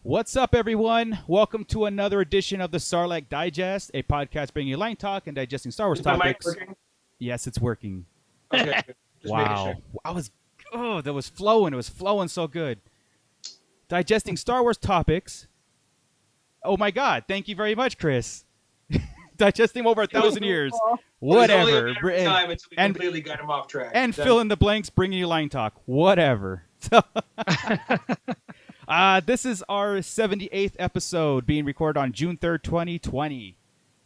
What's up, everyone? Welcome to another edition of the Sarlacc Digest, a podcast bringing you line talk and digesting Star Wars topics. Working? Yes, it's working. Okay. Just Wow. That was flowing. It was flowing so good. Digesting Star Wars topics. Oh my God. Thank you very much, Chris. Digesting over 1,000 years. Whatever. Time until we completely got him off track. And fill in the blanks, bringing you line talk. Whatever. So, this is our 78th episode being recorded on June 3rd, 2020.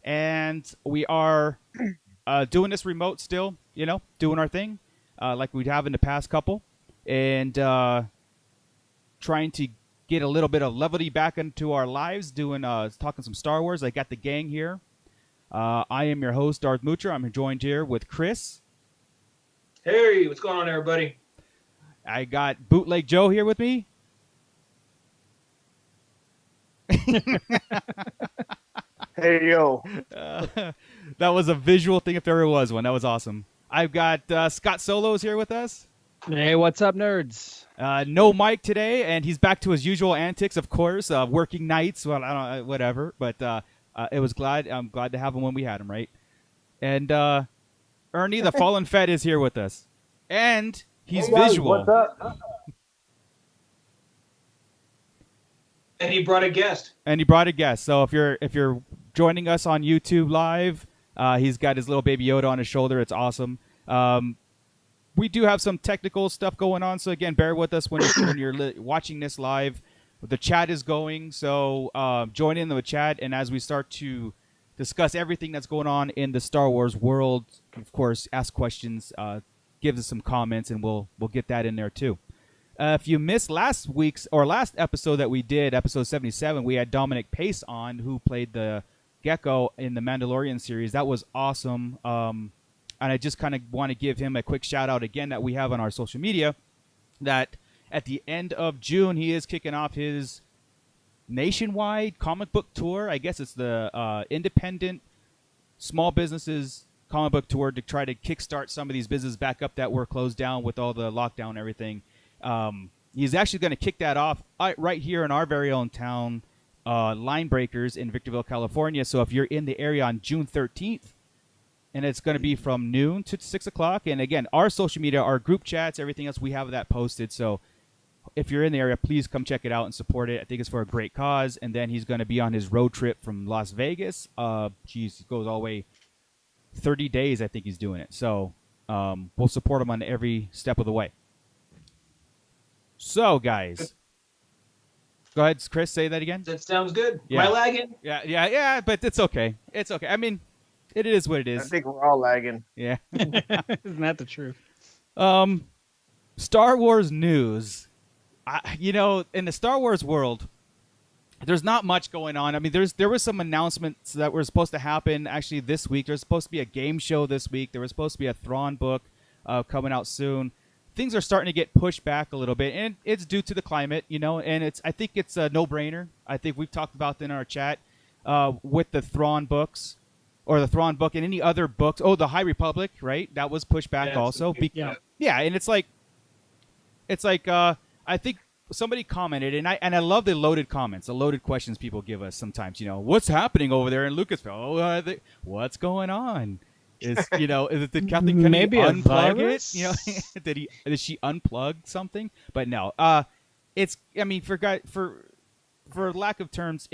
And we are doing this remote still, doing our thing like we have in the past couple. And trying to get a little bit of levity back into our lives, talking some Star Wars. I got the gang here. I am your host, Darth Moocher. I'm joined here with Chris. Hey, what's going on, everybody? I got Bootleg Joe here with me. Hey, yo. That was a visual thing if there ever was one. That was awesome. I've got Scott Solos here with us. Hey, what's up, nerds? No Mike today, and he's back to his usual antics, of course, working nights. Well, I don't know, whatever. But I'm glad to have him when we had him, right? And Ernie, the Fallen Fed, is here with us, and he's visual. What's up? And he brought a guest. So if you're joining us on YouTube live, he's got his little baby Yoda on his shoulder. It's awesome. We do have some technical stuff going on, so again, bear with us when you're watching this live. The chat is going, so join in the chat, and as we start to discuss everything that's going on in the Star Wars world, of course, ask questions, give us some comments, and we'll get that in there too. If you missed last episode that we did, episode 77, we had Dominic Pace on, who played the Gecko in the Mandalorian series. That was awesome. And I just kind of want to give him a quick shout out again that we have on our social media, that at the end of June, he is kicking off his nationwide comic book tour. I guess it's the independent small businesses comic book tour to try to kickstart some of these businesses back up that were closed down with all the lockdown and everything. He's actually going to kick that off right here in our very own town, Line Breakers in Victorville, California. So if you're in the area on June 13th, and it's going to be from noon to 6 o'clock. And again, our social media, our group chats, everything else, we have that posted. So if you're in the area, please come check it out and support it. I think it's for a great cause. And then he's going to be on his road trip from Las Vegas. He goes all the way 30 days, I think he's doing it. So we'll support him on every step of the way. So, guys, go ahead, Chris, say that again. That sounds good. Yeah. Am I lagging? Yeah, but it's okay. It's okay. I mean, it is what it is. I think we're all lagging. Yeah. Isn't that the truth? Star Wars news. In the Star Wars world, there's not much going on. I mean, there was some announcements that were supposed to happen actually this week. There's supposed to be a game show this week. There was supposed to be a Thrawn book coming out soon. Things are starting to get pushed back a little bit, and it's due to the climate, and I think it's a no-brainer. I think we've talked about that in our chat with the Thrawn books, or the Thrawn book and any other books. Oh, the High Republic, right? That was pushed back also. Yeah, and it's like I think somebody commented, and I love the loaded comments, the loaded questions people give us sometimes. What's happening over there in Lucasfilm? Oh, what's going on? Did Kathleen Kennedy unplug it? Did she unplug something? But no. For lack of terms,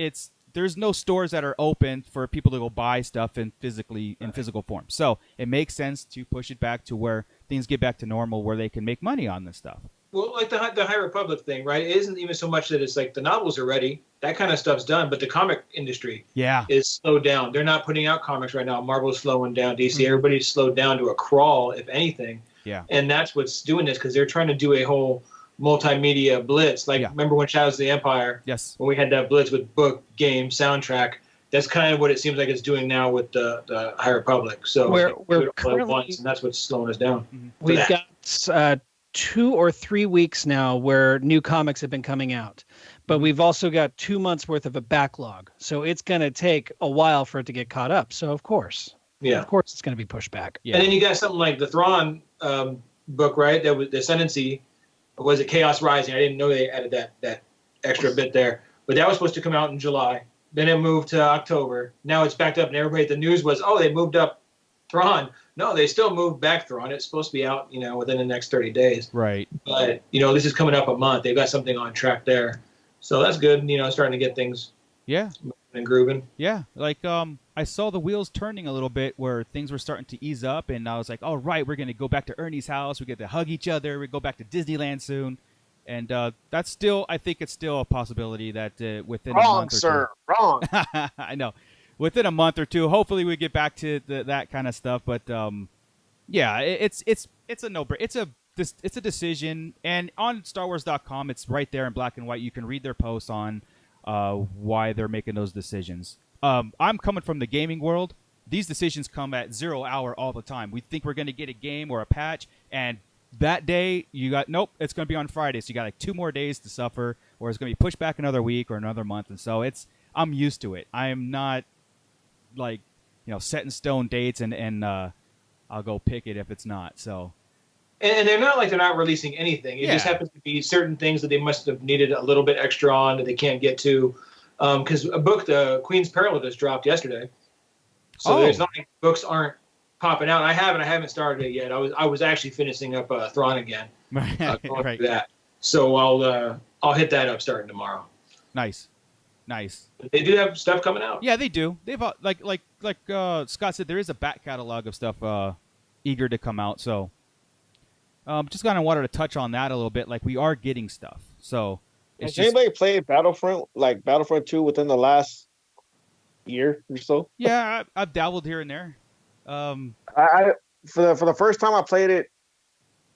there's no stores that are open for people to go buy stuff in physical form. So it makes sense to push it back to where things get back to normal, where they can make money on this stuff. Well, like the High Republic thing, right? It isn't even so much that it's like the novels are ready. That kind of stuff's done. But the comic industry is slowed down. They're not putting out comics right now. Marvel's slowing down. DC, everybody's slowed down to a crawl, if anything. Yeah. And that's what's doing this, because they're trying to do a whole multimedia blitz. Remember when Shadows of the Empire? Yes. When we had that blitz with book, game, soundtrack. That's kind of what it seems like it's doing now with the High Republic. So we're currently, and that's what's slowing us down. We've got 2 or 3 weeks now where new comics have been coming out, but we've also got 2 months worth of a backlog. So it's going to take a while for it to get caught up. So of course it's going to be pushed back. Yeah. And then you got something like the Thrawn book, right? That was the Ascendancy. Was it Chaos Rising? I didn't know they added that extra bit there. but that was supposed to come out in July. Then it moved to October. Now it's backed up, and everybody, the news was, oh, they moved up Thrawn. No, they still moved back Thrawn. It's supposed to be out, within the next 30 days. Right. But, this is coming up a month. They've got something on track there. So that's good, starting to get things moving and grooving. Yeah, like I saw the wheels turning a little bit where things were starting to ease up, and I was like, all right, we're going to go back to Ernie's house. We get to hug each other. We go back to Disneyland soon. And that's still, I think it's still a possibility that within a month or two. Wrong. I know. Within a month or two, hopefully we get back to that kind of stuff. But yeah, it's a no-brainer. It's a decision. And on StarWars.com, it's right there in black and white. You can read their posts on why they're making those decisions. I'm coming from the gaming world. These decisions come at 0 hour all the time. We think we're going to get a game or a patch, and that day nope, it's going to be on Friday, so you got like 2 more days to suffer, or it's going to be pushed back another week or another month. And so I'm used to it. I am not like set in stone dates, and I'll go pick it if it's not. So and they're not like they're not releasing anything. It just happens to be certain things that they must have needed a little bit extra on that they can't get to, because a book, the Queen's Peril, just dropped yesterday. So there's not like books aren't popping out. I haven't started it yet. I was actually finishing up Thrawn again. Going through that. So I'll hit that up starting tomorrow. Nice. They do have stuff coming out. Yeah, they do. They've like Scott said, there is a back catalog of stuff eager to come out. So just kind of wanted to touch on that a little bit. Like, we are getting stuff. So has anybody played Battlefront 2 within the last year or so? Yeah, I've dabbled here and there. I for the first time I played it,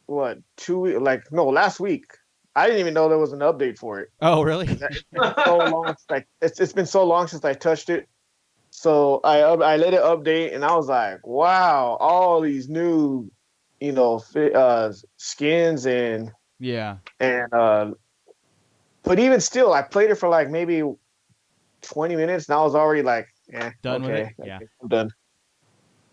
last week. I didn't even know there was an update for it. Oh, really? It's been so long, it's been so long since I touched it. So I let it update, and I was like, wow, all these new, skins and but even still, I played it for like maybe 20 minutes, and I was already like, done with it. Yeah, I'm done.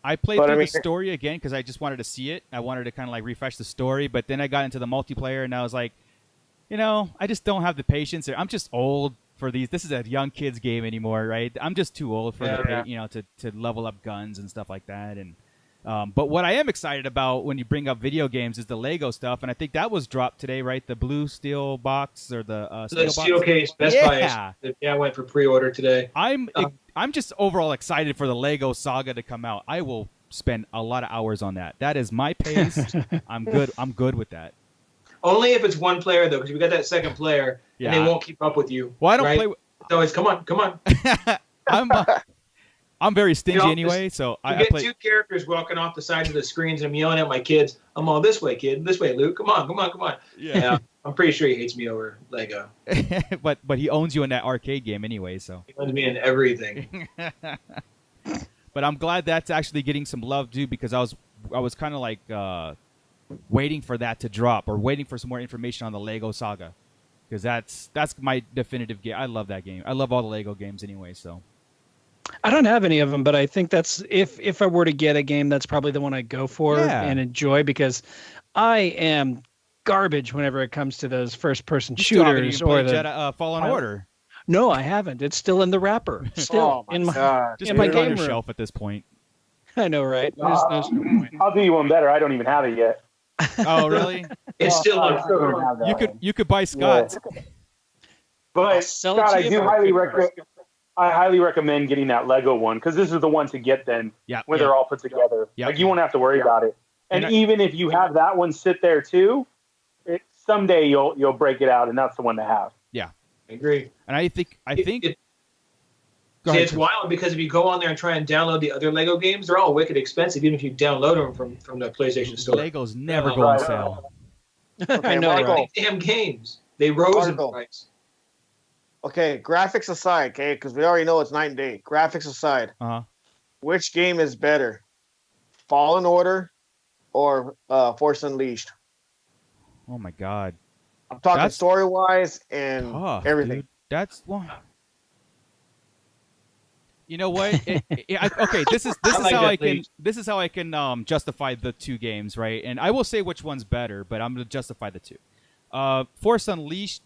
I played through the story again because I just wanted to see it. I wanted to kind of like refresh the story, but then I got into the multiplayer, and I was like, I just don't have the patience. I'm just old for these. This is a young kids game anymore, right? I'm just too old for to level up guns and stuff like that. And but what I am excited about when you bring up video games is the Lego stuff, and I think that was dropped today, right? The blue steel box or the steel case. Best Buy. I went for pre-order today. I'm just overall excited for the Lego Saga to come out. I will spend a lot of hours on that. That is my pace. I'm good with that. Only if it's one player, though, because we got that second player, and they won't keep up with you. Well, I don't play. So it's come on. I'm very stingy anyway, so I get 2 characters walking off the sides of the screens, and I'm yelling at my kids. I'm all this way, kid. This way, Luke. Come on. Yeah. I'm pretty sure he hates me over Lego. but he owns you in that arcade game anyway, so. He owns me in everything. But I'm glad that's actually getting some love too, because I was kind of like waiting for that to drop, or waiting for some more information on the Lego Saga, because that's my definitive game. I love that game. I love all the Lego games anyway, so. I don't have any of them, but I think that's if I were to get a game, that's probably the one I'd go for and enjoy, because I am garbage whenever it comes to those first-person shooters or the Fallen Order. No, I haven't. It's still in the wrapper. Still in my just put it on your shelf at this point. I know, right? There's no point. I'll do you one better. I don't even have it yet. Oh, really? It's still on. You could buy Scott's. Yeah. But Scott, I highly recommend getting that Lego one, because this is the one to get then when they're all put together. Like, you won't have to worry about it. And even if you have that one sit there too, someday you'll break it out, and that's the one to have. Yeah, I agree. And I think it's wild, because if you go on there and try and download the other Lego games, they're all wicked expensive, even if you download them from the PlayStation Store. Legos never go on sale. I know, right? Damn games. They rose in price. Okay, graphics aside, because we already know it's night and day. Graphics aside, which game is better, Fallen Order or Force Unleashed? Oh my God! I'm talking story-wise and everything. Dude. That's one. You know what? Okay, this is how I can justify the 2 games, right? And I will say which one's better, but I'm going to justify the 2. Force Unleashed.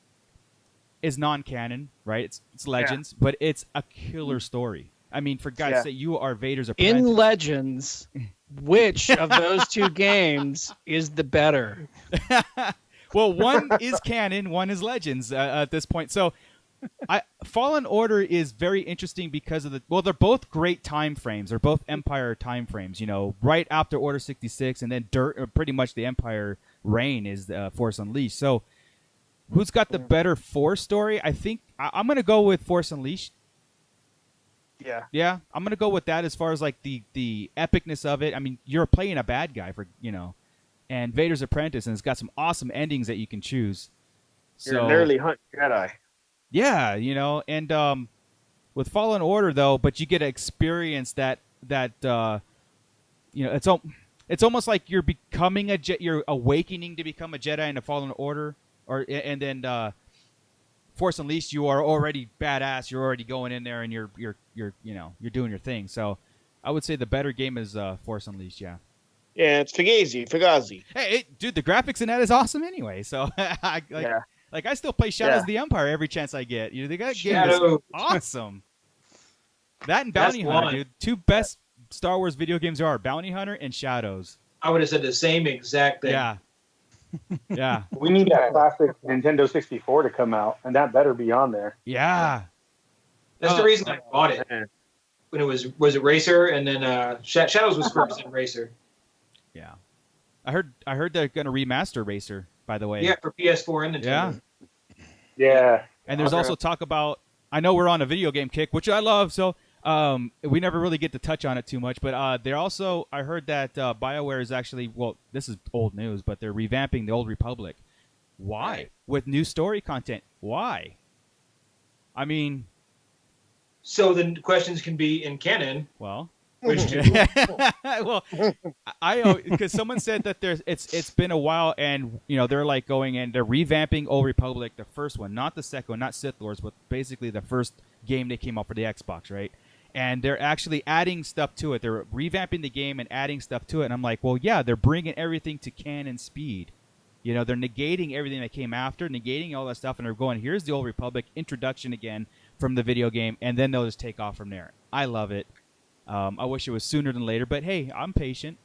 is non-canon, right? It's Legends, but it's a killer story. I mean, for God's sake, you are Vader's apprentice. In Legends, which of those two games is the better? Well, one is canon, one is Legends at this point. So, Fallen Order is very interesting because of they're both great time frames. They're both Empire time frames. You know, right after Order 66, and then pretty much the Empire reign is Force Unleashed. So, who's got the better Force story? I think I'm going to go with Force Unleashed. Yeah, I'm going to go with that as far as like the epicness of it. I mean, you're playing a bad guy and Vader's apprentice, and it's got some awesome endings that you can choose. You're literally hunting Jedi. Yeah, and with Fallen Order though, but you get to experience that it's almost like you're becoming you're awakening to become a Jedi in the Fallen Order, and then Force Unleashed, you are already badass. You're already going in there and you're doing your thing. So I would say the better game is Force Unleashed. Yeah. Yeah, it's Fugazi. Hey, dude, the graphics in that is awesome anyway. So I still play Shadows of the Empire every chance I get. That game is awesome. That and Bounty Hunter, dude. Two best Star Wars video games there are: Bounty Hunter and Shadows. I would have said the same exact thing. Yeah. Yeah. We need that classic Nintendo 64 to come out, and that better be on there. Yeah. That's the reason I bought it. When it was it Racer, and then Shadows was first and Racer. Yeah. I heard they're going to remaster Racer, by the way. Yeah, for PS4 and Nintendo. Yeah. Yeah. And there's also talk about, I know we're on a video game kick, which I love, so we never really get to touch on it too much, but they're also, I heard that BioWare is actually, well, this is old news, but they're revamping the Old Republic. Why? Right. With new story content. Why? I mean... So the questions can be in canon. Well... Which two? Well, because someone said that it's been a while, and they're like going and they're revamping Old Republic, the first one, not the second one, not Sith Lords, but basically the first game they came out for the Xbox, right? And they're actually adding stuff to it. They're revamping the game and adding stuff to it. And I'm like, well, yeah, they're bringing everything to canon speed. They're negating everything that came after, negating all that stuff, and they're going, here's the Old Republic introduction again from the video game, and then they'll just take off from there. I love it. I wish it was sooner than later, but hey, I'm patient.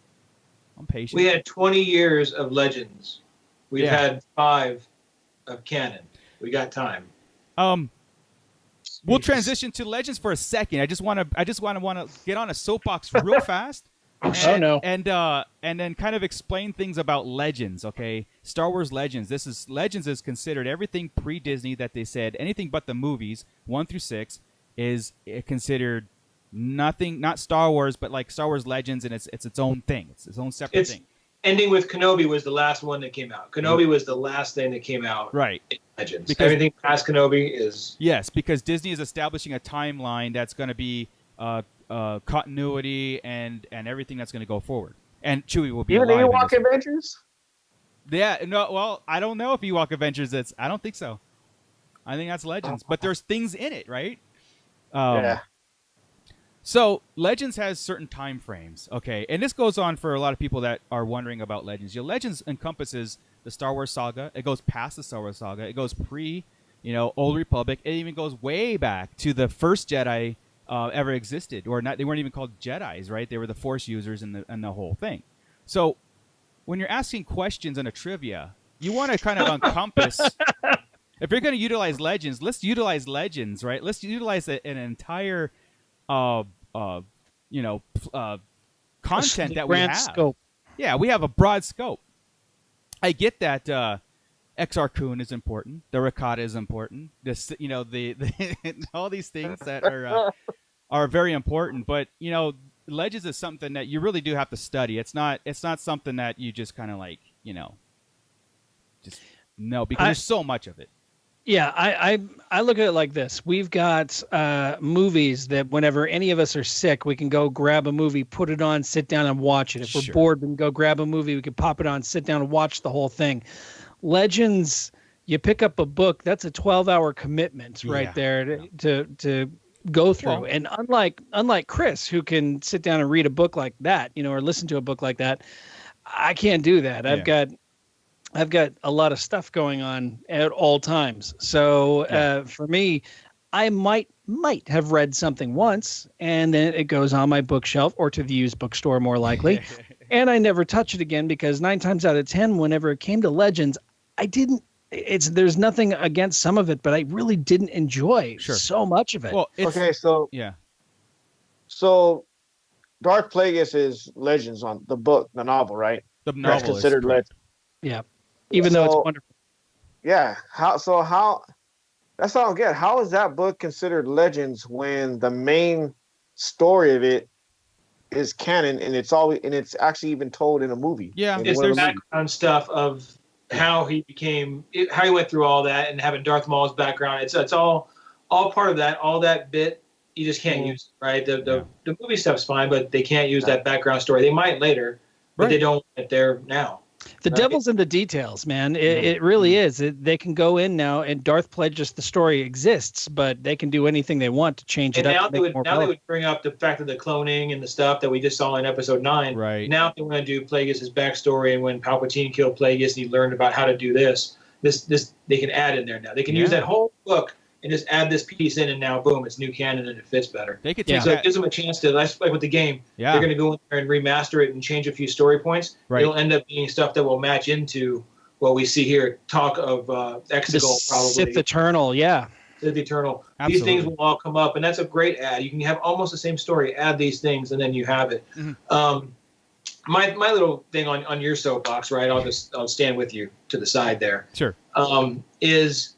We had 20 years of Legends. We've had 5 of canon. We got time. We'll transition to Legends for a second. I just want to get on a soapbox real fast. And then kind of explain things about Legends, okay? Star Wars Legends. Legends is considered everything pre-Disney that they said, anything but the movies, 1 through 6, is considered nothing, not Star Wars, but like Star Wars Legends, and it's its own thing. It's its own separate thing. Ending with Kenobi was the last one that came out. Kenobi was the last thing that came out. Right. In Legends. Because everything past Kenobi is... Yes, because Disney is establishing a timeline that's going to be continuity and everything that's going to go forward. And Chewie will be even alive. Ewok Adventures? Yeah, no, well, I don't know if Ewok Adventures, I don't think so. I think that's Legends. But there's things in it, right? Yeah. So Legends has certain time frames, okay, and this goes on for a lot of people that are wondering about Legends. Legends encompasses the Star Wars saga. It goes past the Star Wars saga. It goes Old Republic. It even goes way back to the first Jedi ever existed, or not. They weren't even called Jedis, right? They were the Force users and the whole thing. So when you're asking questions in a trivia, you want to kind of encompass. If you're going to utilize Legends, let's utilize Legends, right? Let's utilize an entire content that we have. Scope. Yeah, we have a broad scope. I get that Exar Kun is important. The Rakata is important. This, the all these things that are very important. But Legends is something that you really do have to study. It's not something that you just kind of like just know, because there's so much of it. Yeah, I look at it like this. We've got movies that whenever any of us are sick, we can go grab a movie, put it on, sit down and watch it. If we're bored, we can go grab a movie, we can pop it on, sit down and watch the whole thing. Legends, you pick up a book, that's a 12-hour commitment right there to go through. Well, and unlike Chris, who can sit down and read a book like that, or listen to a book like that, I can't do that. I've got I've got a lot of stuff going on at all times. So for me, I might have read something once, and then it goes on my bookshelf or to the used bookstore, more likely, and I never touch it again because 9 times out of 10, whenever it came to Legends, I didn't. There's nothing against some of it, but I really didn't enjoy so much of it. Well, okay, so yeah, so Dark Plagueis is Legends on the book, the novel, right? The novel that's considered Legends. Yeah, even though it's wonderful. Yeah, how? That's what I don't get. How is that book considered Legends when the main story of it is canon and it's actually even told in a movie? Yeah, it's the background stuff of how he went through all that, and having Darth Maul's background. It's all part of that. All that bit you just can't use, right? The movie stuff's fine, but they can't use that background story. They might later, but they don't get there now. The devil's in the details, man. It really is. They can go in now, and Darth Plagueis, the story exists, but they can do anything they want to change it up. Now they would bring up the fact of the cloning and the stuff that we just saw in Episode 9. Right. Now, if they want to do Plagueis' backstory and when Palpatine killed Plagueis and he learned about how to do this they can add in there now. They can use that whole book and just add this piece in, and now boom, it's new canon and it fits better. They could take so it gives them a chance to, like with the game, they're going to go in there and remaster it and change a few story points. Right. It'll end up being stuff that will match into what we see here. Talk of Exegol, probably. Sith Eternal, Sith Eternal. Absolutely. These things will all come up, and that's a great add. You can have almost the same story, add these things, and then you have it. Mm-hmm. My little thing on your soapbox, right? I'll stand with you to the side there. Sure. Is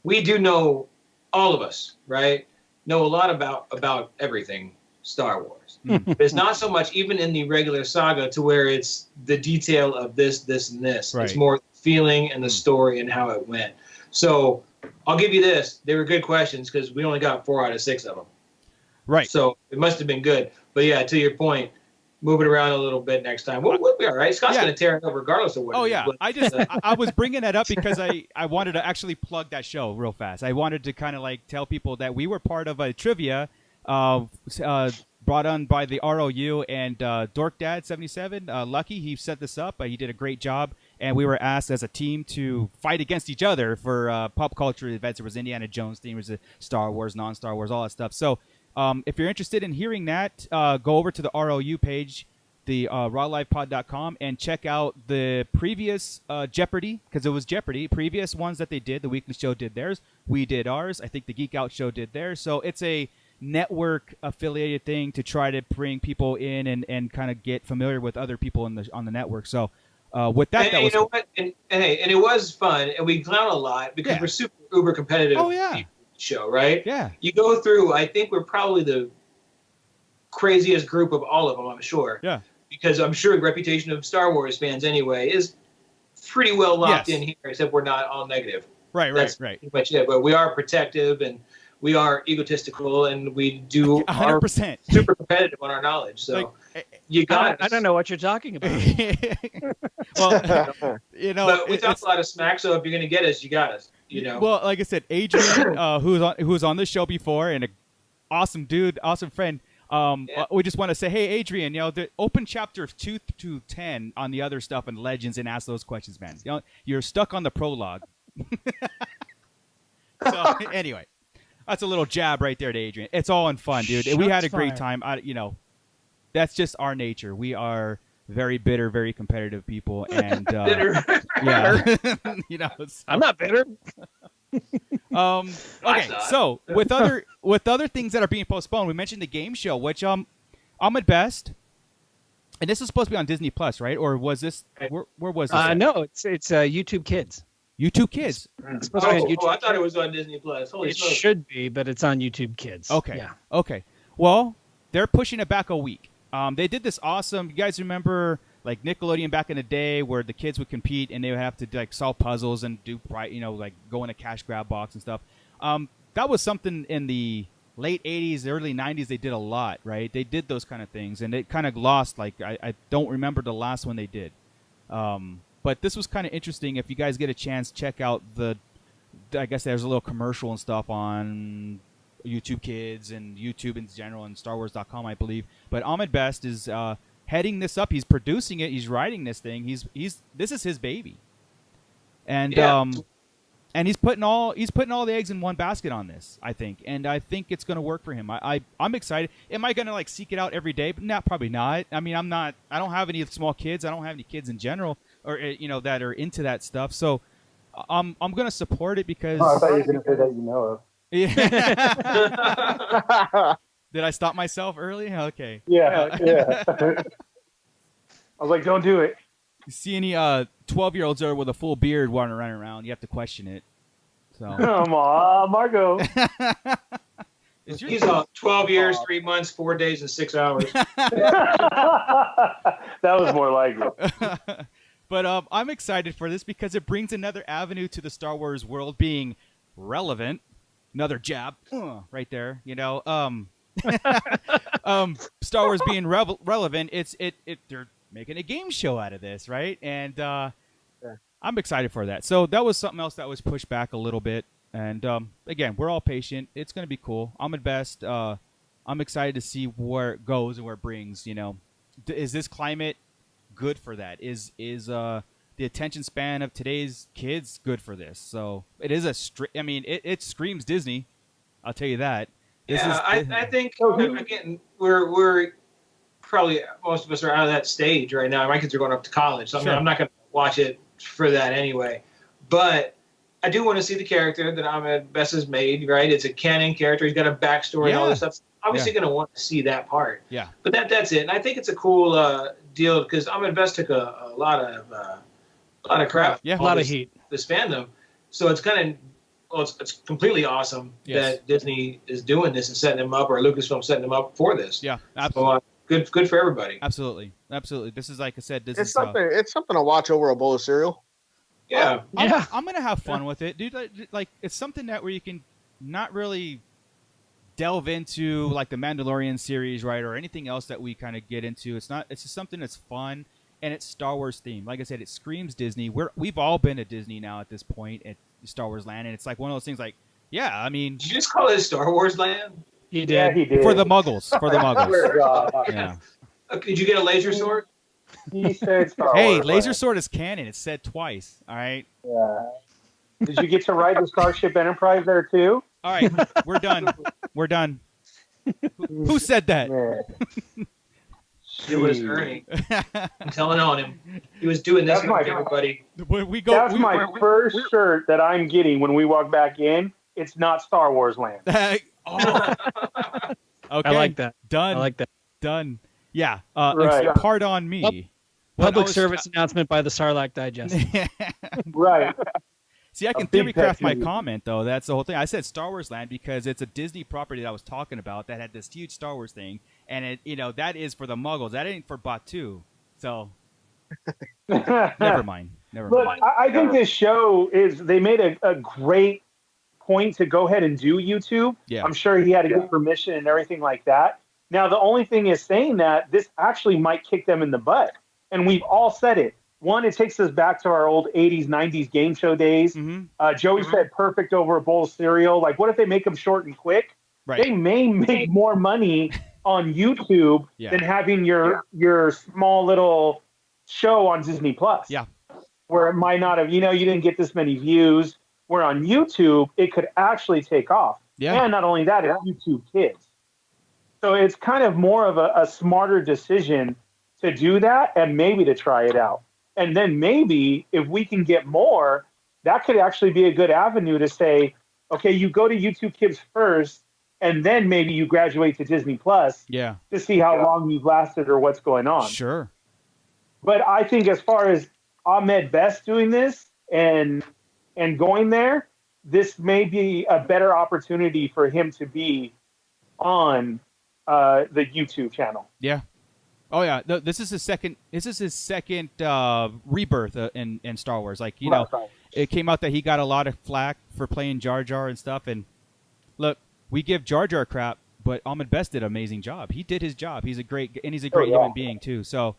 we do know, all of us, right, know a lot about everything Star Wars. But it's not so much even in the regular saga to where it's the detail of this, and this. Right. It's more feeling and the story and how it went. So I'll give you this. They were good questions because we only got 4 out of 6 of them. Right. So it must have been good. But yeah, to your point, move it around a little bit next time. We'll be all right. Scott's going to tear it up regardless of what. Oh yeah, I was bringing that up because I wanted to actually plug that show real fast. I wanted to kind of like tell people that we were part of a trivia brought on by the ROU and Dork Dad 77. Lucky, he set this up. He did a great job, and we were asked as a team to fight against each other for pop culture events. There was Indiana Jones theme, there was Star Wars, non-Star Wars, all that stuff. So. If you're interested in hearing that, go over to the ROU page, the rawlivepod.com, and check out the previous Jeopardy, because it was Jeopardy, previous ones that they did. The Weekly Show did theirs. We did ours. I think the Geek Out Show did theirs. So it's a network-affiliated thing to try to bring people in and kind of get familiar with other people on the network. So with that, that was you know what? And it was fun, and we clown a lot because we're super uber competitive. Oh yeah. Show, right? Yeah. You go through, I think we're probably the craziest group of all of them, I'm sure. Yeah. Because I'm sure the reputation of Star Wars fans anyway is pretty well locked in here, except we're not all negative. Right. That's pretty much it. But we are protective and we are egotistical and we do 100% super competitive on our knowledge. So you got I don't know what you're talking about. Well, but we talk a lot of smack, so if you're going to get us, you got us. Well, like I said, Adrian, who's on the show before, and an awesome dude, awesome friend. We just want to say, hey, Adrian, open chapter 2 to 10 on the other stuff and Legends, and ask those questions, man. You're stuck on the prologue. So anyway, that's a little jab right there to Adrian. It's all in fun, dude. We had a great time. That's just our nature. We are very bitter, very competitive people, and bitter. Yeah, I'm not bitter. Okay, so with other things that are being postponed, we mentioned the game show, which I'm at best, and this is supposed to be on Disney Plus, right? Or was this where was this? No, it's YouTube Kids. YouTube Kids. It's supposed to be on YouTube. I thought it was on Disney Plus. Holy smokes. Should be, but it's on YouTube Kids. Okay. Yeah. Okay. Well, they're pushing it back a week. They did this awesome. You guys remember like Nickelodeon back in the day, where the kids would compete and they would have to like solve puzzles and do like go in a cash grab box and stuff. That was something in the late 80s, early 90s. They did a lot, right? They did those kind of things, and it kind of lost. Like I don't remember the last one they did. But this was kind of interesting. If you guys get a chance, check out I guess there's a little commercial and stuff on YouTube Kids and YouTube in general and StarWars.com, I believe. But Ahmed Best is heading this up. He's producing it. He's writing this thing. This is his baby. And and he's putting all the eggs in one basket on this, I think, and I think it's going to work for him. I'm excited. Am I going to like seek it out every day? But probably not. I mean, I don't have any small kids. I don't have any kids in general, or that are into that stuff. So I'm going to support it because. Oh, I thought you were going to say that you know of. Yeah. Did I stop myself early? Okay. Yeah. I was like, don't do it. You see any 12-year-olds there with a full beard running around, you have to question it. So. Come on, Marco. He's 12 years, 3 months, 4 days, and 6 hours. That was more like it. But I'm excited for this because it brings another avenue to the Star Wars world being relevant. Another jab right there, Star Wars being relevant. They're making a game show out of this, right? And I'm excited for that. So that was something else that was pushed back a little bit. And again, we're all patient. It's going to be cool. I'm at best. I'm excited to see where it goes and where it brings. Is this climate good for that? Is the attention span of today's kids good for this? So it is it screams Disney. I'll tell you that. I think again we're probably most of us are out of that stage right now. My kids are going up to college, so I'm not going to watch it for that anyway. But I do want to see the character that Ahmed Best has made. Right, it's a canon character. He's got a backstory and all this stuff. Obviously, going to want to see that part. Yeah. But that's it. And I think it's a cool deal because Ahmed Best took a lot of crap. Yeah, a lot of heat. This fandom, so it's kind of. Well, it's completely awesome that Disney is doing this and setting them up, or Lucasfilm setting them up for this. Yeah, absolutely. So, good for everybody. Absolutely. This is, like I said, it's something to watch over a bowl of cereal. Yeah, I'm gonna have fun with it, dude. Like it's something that where you can not really delve into like the Mandalorian series, right, or anything else that we kind of get into. It's just something that's fun and it's Star Wars themed. Like I said, it screams Disney. We've all been at Disney now at this point at Star Wars Land, and it's like one of those things. Like, yeah, I mean, did you just call it Star Wars Land? He did. Yeah, he did. For the Muggles. Yeah. Did you get a laser sword? He said Star Hey, Wars laser Land. sword is canon. It's said twice. All right. Yeah. Did you get to ride the Starship Enterprise there too? All right, we're done. We're done. Who said that? Yeah. It was Ernie. I'm telling on him. He was doing this with everybody. That's my first shirt that I'm getting when we walk back in. It's not Star Wars Land. Okay. I like that. Done. I like that. Done. Yeah. Right. Part on me. Public service announcement by the Sarlacc Digest. Right. See, I can theory craft my comment, though. That's the whole thing. I said Star Wars Land because it's a Disney property that I was talking about that had this huge Star Wars thing. And, that is for the Muggles. That ain't for Batu. So, never mind. But I think this show they made a great point to go ahead and do YouTube. Yeah. I'm sure he had to get permission and everything like that. Now, the only thing is saying that this actually might kick them in the butt. And we've all said it. One, it takes us back to our old 80s, 90s game show days. Mm-hmm. Joey said perfect over a bowl of cereal. Like, what if they make them short and quick? Right. They may make more money on YouTube than having your small little show on Disney Plus. Yeah. Where it might not have, you didn't get this many views. Where on YouTube, it could actually take off. Yeah. And not only that, it's YouTube Kids. So it's kind of more of a smarter decision to do that and maybe to try it out. And then maybe if we can get more, that could actually be a good avenue to say, okay, you go to YouTube Kids first, and then maybe you graduate to Disney Plus to see how long you've lasted or what's going on. Sure. But I think as far as Ahmed Best doing this and going there, this may be a better opportunity for him to be on the YouTube channel. Yeah. Oh yeah, this is his second. This is his second rebirth in Star Wars. Like it came out that he got a lot of flack for playing Jar Jar and stuff. And look, we give Jar Jar crap, but Ahmed Best did an amazing job. He did his job. He's a great human being too. So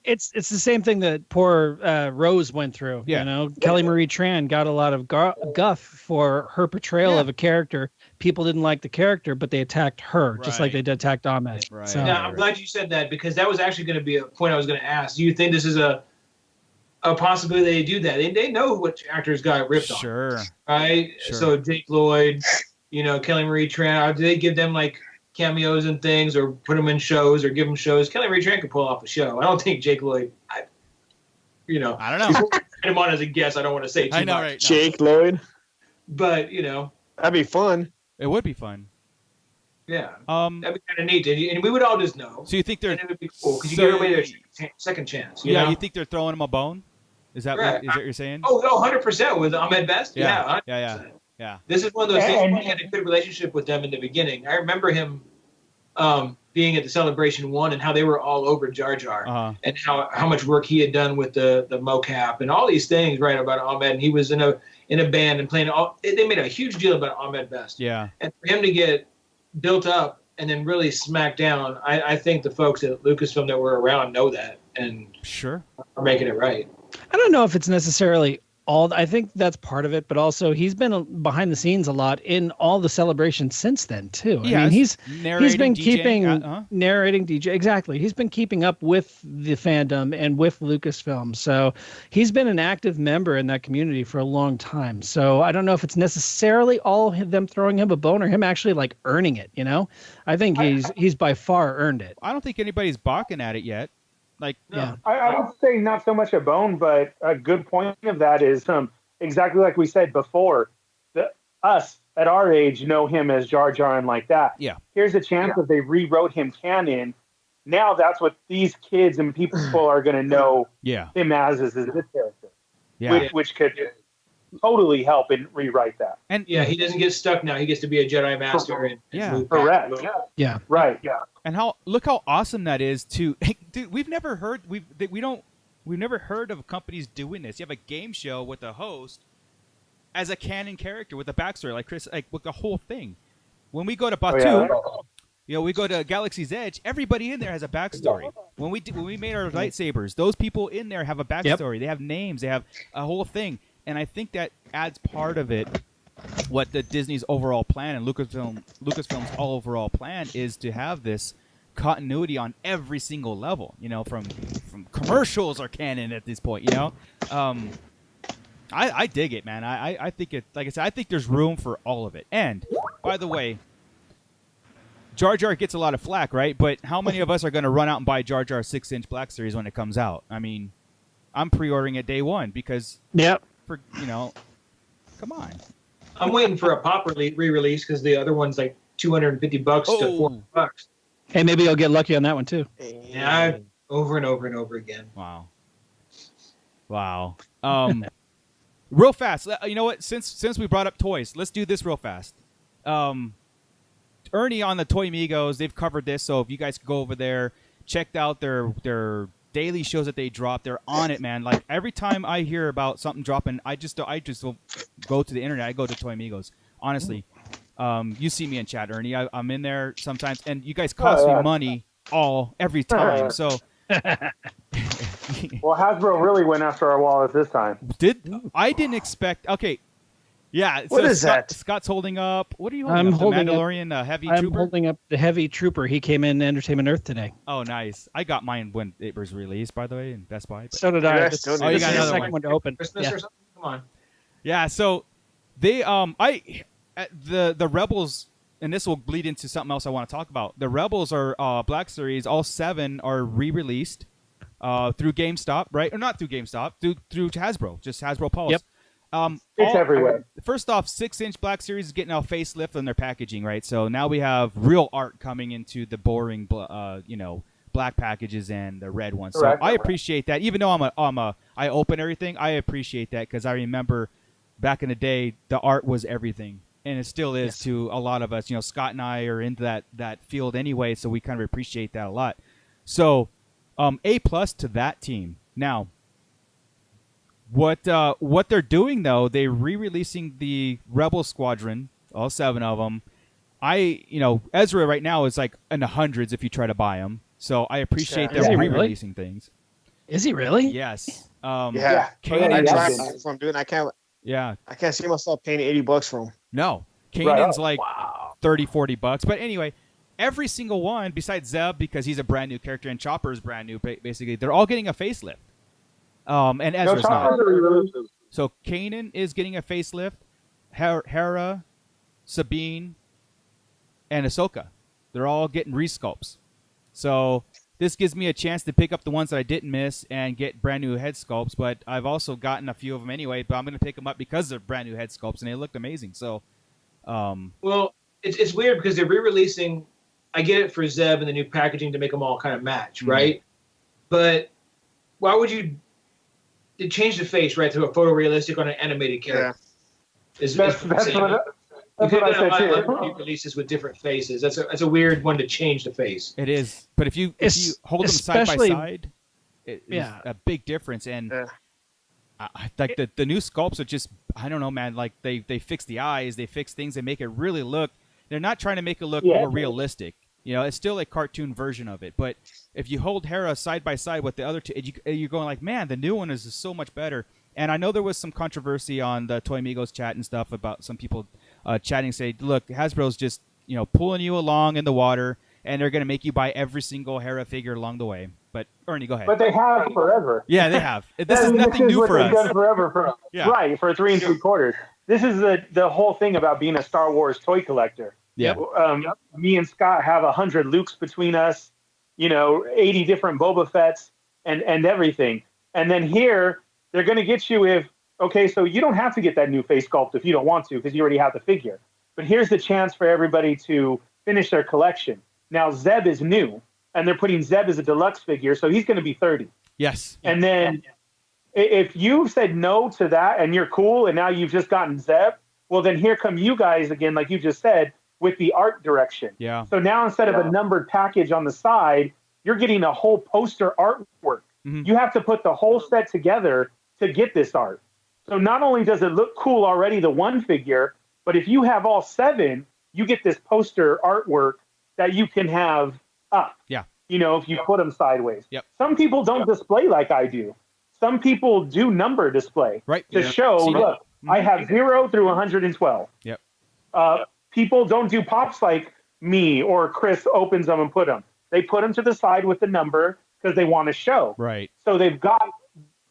it's the same thing that poor Rose went through. Yeah. Kelly Marie Tran got a lot of guff for her portrayal of a character. People didn't like the character, but they attacked her just like they attacked Ahmed. Right. So. Yeah, I'm glad you said that because that was actually going to be a point I was going to ask. Do you think this is a possibility they do that. They know which actors got ripped on. Sure. Right? Sure. So Jake Lloyd, Kelly Marie Tran, do they give them like cameos and things or put them in shows or give them shows? Kelly Marie Tran could pull off a show. I don't think Jake Lloyd, I don't know. Before I put him on as a guest, I don't want to say too much. Right? No. Jake Lloyd? But, that'd be fun. It would be fun. Yeah. That'd be kind of neat. And we would all just know. So you think they're... And it would be cool because you give everybody a second chance. You know? You think they're throwing him a bone? Is that what you're saying? Oh, no, 100% with Ahmed Best. Yeah. This is one of those things where he had a good relationship with them in the beginning. I remember him being at the Celebration 1 and how they were all over Jar Jar and how much work he had done with the mocap and all these things, right, about Ahmed. And he was in a band and playing they made a huge deal about Ahmed Best. Yeah. And for him to get built up and then really smacked down, I think the folks at Lucasfilm that were around know that and are making it right. I don't know if it's necessarily all. I think that's part of it, but also he's been behind the scenes a lot in all the celebrations since then too. Yeah, I mean, he's been keeping narrating DJ. Exactly, he's been keeping up with the fandom and with Lucasfilm. So he's been an active member in that community for a long time. So I don't know if it's necessarily all them throwing him a bone or him actually like earning it. I think he's by far earned it. I don't think anybody's balking at it yet. Like, I would say not so much a bone, but a good point of that is exactly like we said before. Us at our age know him as Jar Jar and like that. Yeah. Here's a chance that they rewrote him canon. Now that's what these kids and people are going to know him as this character. Yeah. Which could totally help and rewrite that. And he doesn't get stuck now. He gets to be a Jedi Master. And correct. Yeah. Right. Yeah. And look how awesome that is to, dude. We've never heard of companies doing this. You have a game show with a host as a canon character with a backstory, like Chris, like with the whole thing. When we go to Batu, we go to Galaxy's Edge. Everybody in there has a backstory. When we made our lightsabers, those people in there have a backstory. Yep. They have names. They have a whole thing. And I think that adds part of it. What the Disney's overall plan and Lucasfilm's overall plan is to have this continuity on every single level. From commercials are canon at this point. I dig it, man. I think it. Like I said, I think there's room for all of it. And by the way, Jar Jar gets a lot of flack, right? But how many of us are going to run out and buy Jar Jar 6-inch Black Series when it comes out? I mean, I'm pre-ordering it day one because come on. I'm waiting for a pop re-release because the other one's like $250 to $400. Hey, maybe you'll get lucky on that one too. Yeah, over and over and over again. Wow. Real fast. You know what? Since we brought up toys, let's do this real fast. Ernie on the Toy Migos, they've covered this, so if you guys go over there, checked out their daily shows that they drop, they're on it, man. Like every time I hear about something dropping, I just will go to the internet. I go to Toy Migos. Honestly, you see me in chat, Ernie. I'm in there sometimes, and you guys cost me money every time. So, well, Hasbro really went after our wallet this time. I didn't expect? Okay. Yeah, what is that? Scott's holding up. What are you holding up? The Mandalorian Heavy Trooper? I'm holding up the Heavy Trooper. He came in Entertainment Earth today. Oh, nice. I got mine when it was released, by the way, in Best Buy. So did I. Oh, you got another one to open. Christmas or something? Come on. Yeah, so they the Rebels, and this will bleed into something else I want to talk about. The Rebels are Black Series. All 7 are re-released through GameStop, right? Or not through GameStop, through Hasbro, just Hasbro Pulse. Yep. It's everywhere. First off, 6-inch Black Series is getting a facelift on their packaging, right? So now we have real art coming into the boring, black packages and the red ones. So I appreciate that. Even though I open everything, I appreciate that because I remember back in the day, the art was everything, and it still is to a lot of us. Scott and I are into that field anyway, so we kind of appreciate that a lot. So, A+ to that team. Now, what they're doing though, they're re-releasing the Rebel Squadron, all 7 of them. Ezra right now is like in the hundreds if you try to buy them. So I appreciate them re-releasing things. Is he really? Yes. Yeah. Kanan's from doing. I can't see myself paying $80 for them. No. Kanan's like $30-$40. But anyway, every single one besides Zeb, because he's a brand new character and Chopper's brand new, basically, they're all getting a facelift. And Ezra's not. So Kanan is getting a facelift. Hera, Sabine, and Ahsoka, they're all getting resculpts. So this gives me a chance to pick up the ones that I didn't miss and get brand new head sculpts. But I've also gotten a few of them anyway. But I'm going to pick them up because they're brand new head sculpts and they looked amazing. So, well, it's weird because they're re-releasing. I get it for Zeb and the new packaging to make them all kind of match, right? But why would you change the face right to a photorealistic on an animated character? That's what I said too. Releases with different faces. That's a weird one to change the face. It is, but if you hold them side by side, it's a big difference. And I like the new sculpts are just, I don't know, man. Like they fix the eyes, they fix things, they make it really look. They're not trying to make it look more realistic. You know, it's still a cartoon version of it. But if you hold Hera side by side with the other two, you're going like, man, the new one is so much better. And I know there was some controversy on the Toy Amigos chat and stuff about some people chatting, say, look, Hasbro's just, pulling you along in the water, and they're going to make you buy every single Hera figure along the way. But Ernie, go ahead. But they have forever. Yeah, they have. This is nothing new for us. Done forever right, for 3 3/4. This is the whole thing about being a Star Wars toy collector. Yeah. Me and Scott have 100 Lukes between us, 80 different Boba Fett's and everything. And then here, they're going to get you so you don't have to get that new face sculpt if you don't want to, because you already have the figure. But here's the chance for everybody to finish their collection. Now, Zeb is new, and they're putting Zeb as a deluxe figure, so he's going to be 30. Yes. And then if you said no to that and you're cool, and now you've just gotten Zeb, well, then here come you guys again, like you just said, with the art direction. Yeah. So now instead of a numbered package on the side, you're getting a whole poster artwork. Mm-hmm. You have to put the whole set together to get this art. So not only does it look cool already, the one figure, but if you have all 7, you get this poster artwork that you can have up. Yeah. If you put them sideways. Yep. Some people don't display like I do. Some people do number display to show, look, I have 0 through 112. Yep. People don't do pops like me or Chris opens them and put them. They put them to the side with the number because they want to show. Right. So they've got,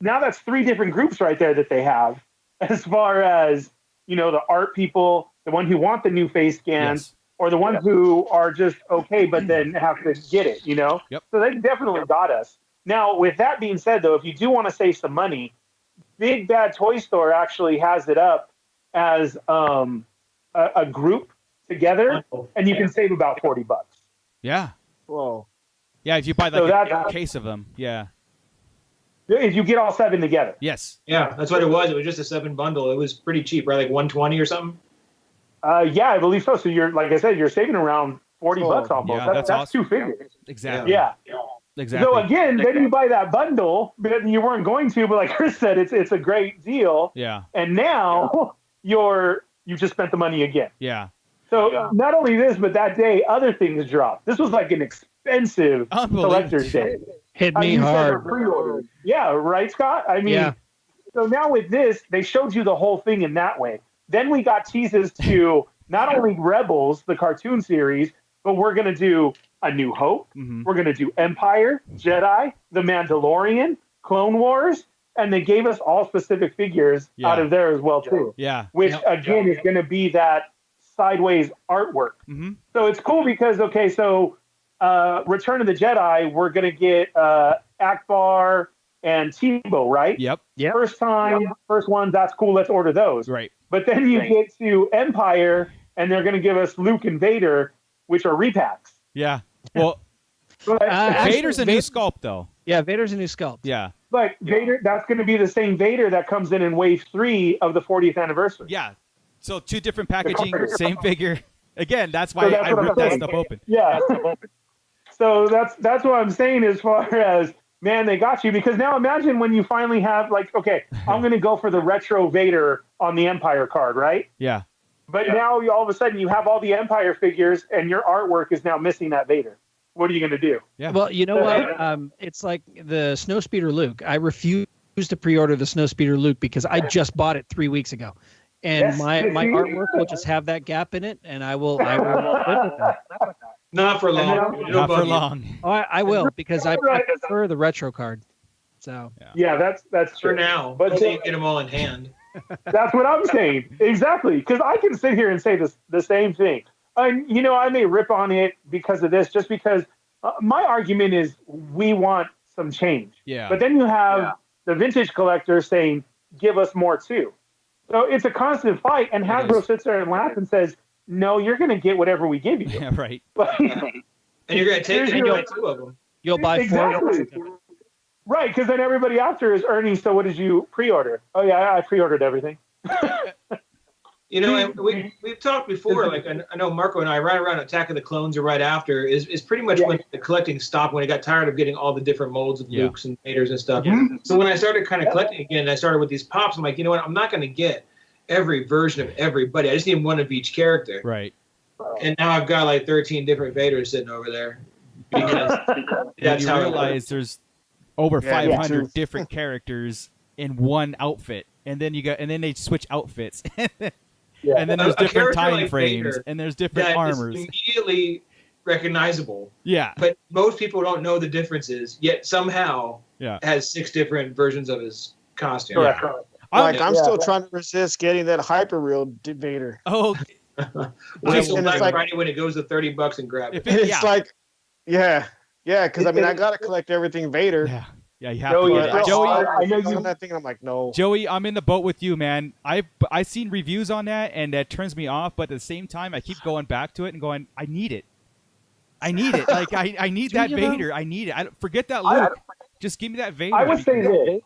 now that's 3 different groups right there that they have, as far as, the art people, the one who want the new face scans, or the ones who are just okay, but then have to get it, Yep. So they definitely got us. Now, with that being said, though, if you do want to save some money, Big Bad Toy Store actually has it up as a group together, and you can save about $40. Yeah. Whoa. Yeah, if you buy a case of them, yeah. If you get all 7 together. Yes. Yeah, that's what it was. It was just a 7 bundle. It was pretty cheap, right? Like $120 or something. Yeah, I believe so. So you're, like I said, you're saving around $40 almost. Yeah, that's awesome. 2 figures. Exactly. Yeah. Exactly. So again, then you buy that bundle, but you weren't going to. But like Chris said, it's a great deal. Yeah. And now you just spent the money again. Yeah. So not only this, but that day other things dropped. This was like an expensive collector's day. Hit me hard. Yeah, right, Scott? I mean, so now with this, they showed you the whole thing in that way. Then we got teases to not only Rebels, the cartoon series, but we're going to do A New Hope. Mm-hmm. We're going to do Empire, Jedi, The Mandalorian, Clone Wars, and they gave us all specific figures out of there as well, too. Yeah. Which, again, is going to be that sideways artwork. Mm-hmm. So it's cool because, Return of the Jedi, we're going to get Akbar and Tebow, right? Yep. First one, that's cool. Let's order those. Right. But then you get to Empire, and they're going to give us Luke and Vader, which are repacks. Yeah. Well, Vader's a new sculpt, though. Yeah, Vader's a new sculpt. Yeah. But Vader, that's going to be the same Vader that comes in Wave 3 of the 40th anniversary. Yeah. So 2 different packaging, same figure. Again, that's why I ripped that stuff open. Yeah. So that's what I'm saying as far as, man, they got you. Because now imagine when you finally have, I'm going to go for the retro Vader on the Empire card, right? Yeah. But now all of a sudden you have all the Empire figures and your artwork is now missing that Vader. What are you going to do? Yeah. Well, you know what? It's like the Snowspeeder Luke. I refuse to pre-order the Snowspeeder Luke because I just bought it 3 weeks ago. And my artwork will just have that gap in it, and I will live with that. Not for long. Not for long. Oh, I will, because I prefer the retro card. So that's true. For now, but you get them all in hand. That's what I'm saying. Exactly. Because I can sit here and say the same thing. And, I may rip on it because of this, just because my argument is we want some change. Yeah. But then you have the vintage collector saying, give us more too. So it's a constant fight. And Hasbro sits there and laughs and says, no, you're going to get whatever we give you. Yeah, right. And you're going to take two of them. You'll buy four. Right, because then everybody after is earning. So what did you pre-order? Oh, yeah, I pre-ordered everything. We've talked before. Like I know Marco and I right around Attack of the Clones or right after is pretty much when the collecting stopped, when I got tired of getting all the different molds of Lukes and Vaders and stuff. Yeah. So when I started kind of collecting again, I started with these pops. I'm like, you know what? I'm not going to get every version of everybody. I just need one of each character. Right. And now I've got like 13 different Vaders sitting over there. Because that's how I realize there's over 500 different characters in one outfit, and then they switch outfits. And then there's different time frames, and there's different armors. Immediately recognizable. Yeah. But most people don't know the differences, yet somehow has 6 different versions of his costume. Yeah. I'm still trying to resist getting that hyper-real Vader. Oh. Wait till Black Friday when it goes to $30 and grab it. It's like, because I got to collect everything Vader. Yeah. Yeah, you have to. Joey, I know you. That thing, I'm like, no. Joey, I'm in the boat with you, man. I've seen reviews on that, and that turns me off. But at the same time, I keep going back to it and going, I need it. I need it. Like I need that Vader. I need it. Forget that Luke. Just give me that Vader. I would say this.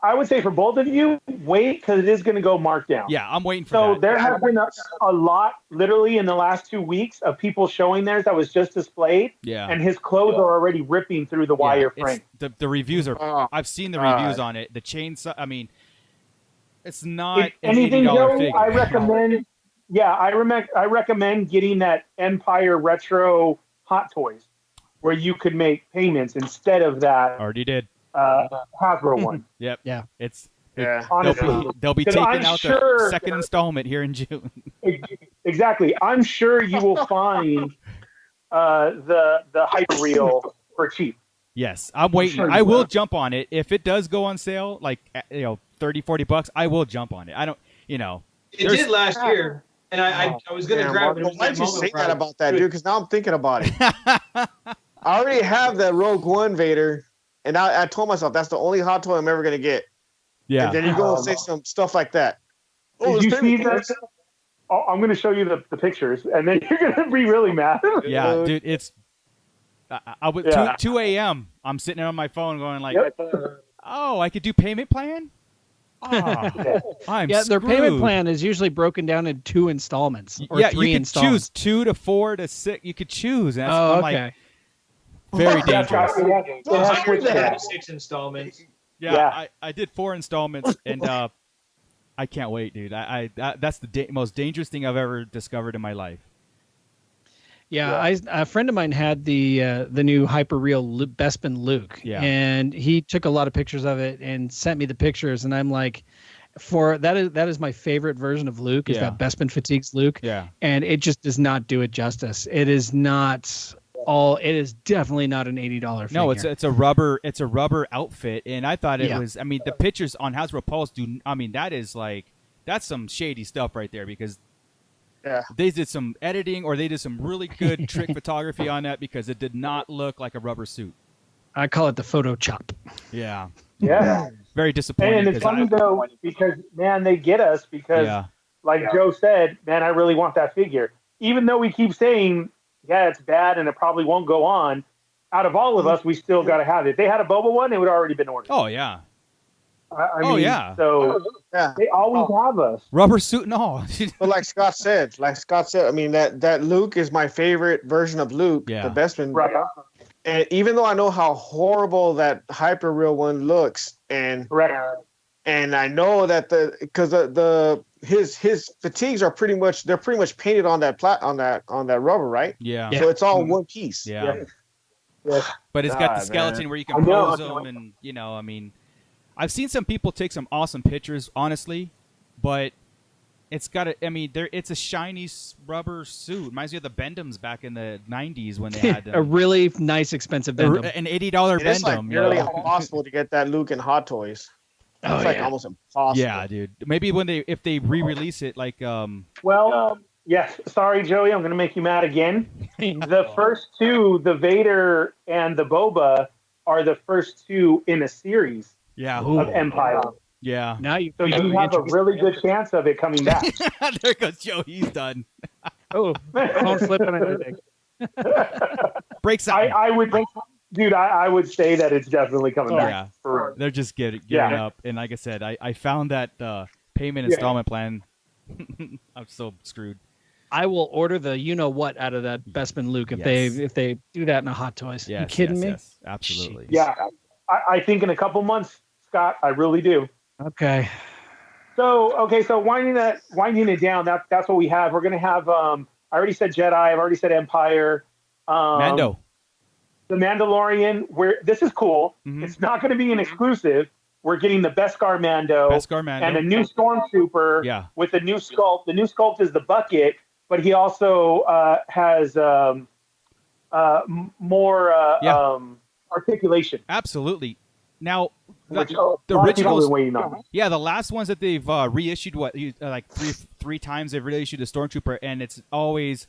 I would say for both of you, wait, because it is going to go marked down. Yeah, I'm waiting for that. So there have been a lot, literally in the last 2 weeks, of people showing theirs that was just displayed. Yeah. And his clothes are already ripping through the wire frame. The reviews are. I've seen the reviews on it. The chainsaw. I mean, it's not anything. $80 figure. I recommend. Yeah, I recommend getting that Empire Retro Hot Toys, where you could make payments instead of that. Already did. Hasbro one. Yep. Yeah. Honestly, they'll be taking out the second installment here in June. Exactly. I'm sure you will find the Hyper-Real for cheap. Yes, I'm waiting. Sure I will jump on it if it does go on sale, like $30-$40. I will jump on it. I don't, It did last year, and I was going to grab it. Why did you say that about that, dude? Because now I'm thinking about it. I already have that Rogue One Vader. And I told myself that's the only hot toy I'm ever going to get. Yeah. And then you go and say some stuff like that. Did you see that? I'm going to show you the pictures, and then you're going to be really mad. Yeah, dude, it's... I was 2 a.m. I'm sitting there on my phone going like, oh, I could do payment plan? Oh, I'm their screwed. payment plan is usually broken down in 2 installments or 3 you could installments. Choose 2 to 4 to 6. You could choose. And I'm okay. Like, very dangerous. 6 installments. Yeah. I did 4 installments, and I can't wait, dude. That's the most dangerous thing I've ever discovered in my life. Yeah, a friend of mine had the new Hyper-Real Bespin Luke, and he took a lot of pictures of it and sent me the pictures, and I'm like, that is my favorite version of Luke, is that Bespin Fatigues Luke, and it just does not do it justice. It is not... it is definitely not an $80 figure. No, it's a rubber outfit, and I thought it was. I mean, the pictures on Hasbro Pulse do. I mean, that's some shady stuff right there, because they did some editing, or they did some really good trick photography on that, because it did not look like a rubber suit. I call it the photo chop. Yeah. Yeah. Very disappointing. And it's funny though, because man, they get us because, like Joe said, man, I really want that figure, even though we keep saying. Yeah, it's bad, and it probably won't go on. Out of all of us, we still got to have it. If they had a Boba one, it would already been ordered. Oh, yeah. I mean, so they always have us. Rubber suit and all. But like Scott said, I mean, that Luke is my favorite version of Luke, the best one. Right. And even though I know how horrible that Hyper-Real one looks, and I know that his fatigues are pretty much painted on that rubber, right? Yeah. So it's all one piece. Yeah. But it's got the skeleton where you can pose them, and I mean, I've seen some people take some awesome pictures, honestly, but It's got a. I mean, it's a shiny rubber suit. Reminds me of the Bendums back in the '90s when they had them. A really nice, expensive Bendum. An $80 Bendum. It's like nearly impossible to get that Luke in Hot Toys. It's like almost impossible. Yeah, dude. Maybe if they re-release it, like Yes. Sorry, Joey. I'm going to make you mad again. The first two, the Vader and the Boba, are the first two in a series. Of Empire. Yeah. Now you have a really good chance of it coming back. There goes Joe. He's done. Phone slipping and everything. Breaks out. I would say that it's definitely coming back. Yeah. They're just giving up. And like I said, I found that payment installment plan. I'm so screwed. I will order the what out of that Bespin Luke if they do that in a Hot Toys. Yes, you kidding me? Yes, absolutely. Jeez. Yeah, I think in a couple months, Scott, I really do. Okay. So winding it down. That's what we have. We're gonna have. I already said Jedi. I've already said Empire. Mando. The Mandalorian. Where this is cool. Mm-hmm. It's not going to be an exclusive. We're getting the Beskar Mando. And a new Stormtrooper. Yeah. With a new sculpt. The new sculpt is the bucket, but he also has more articulation. Absolutely. Now, the originals, the last ones that they've reissued, like three times they've reissued the Stormtrooper, and it's always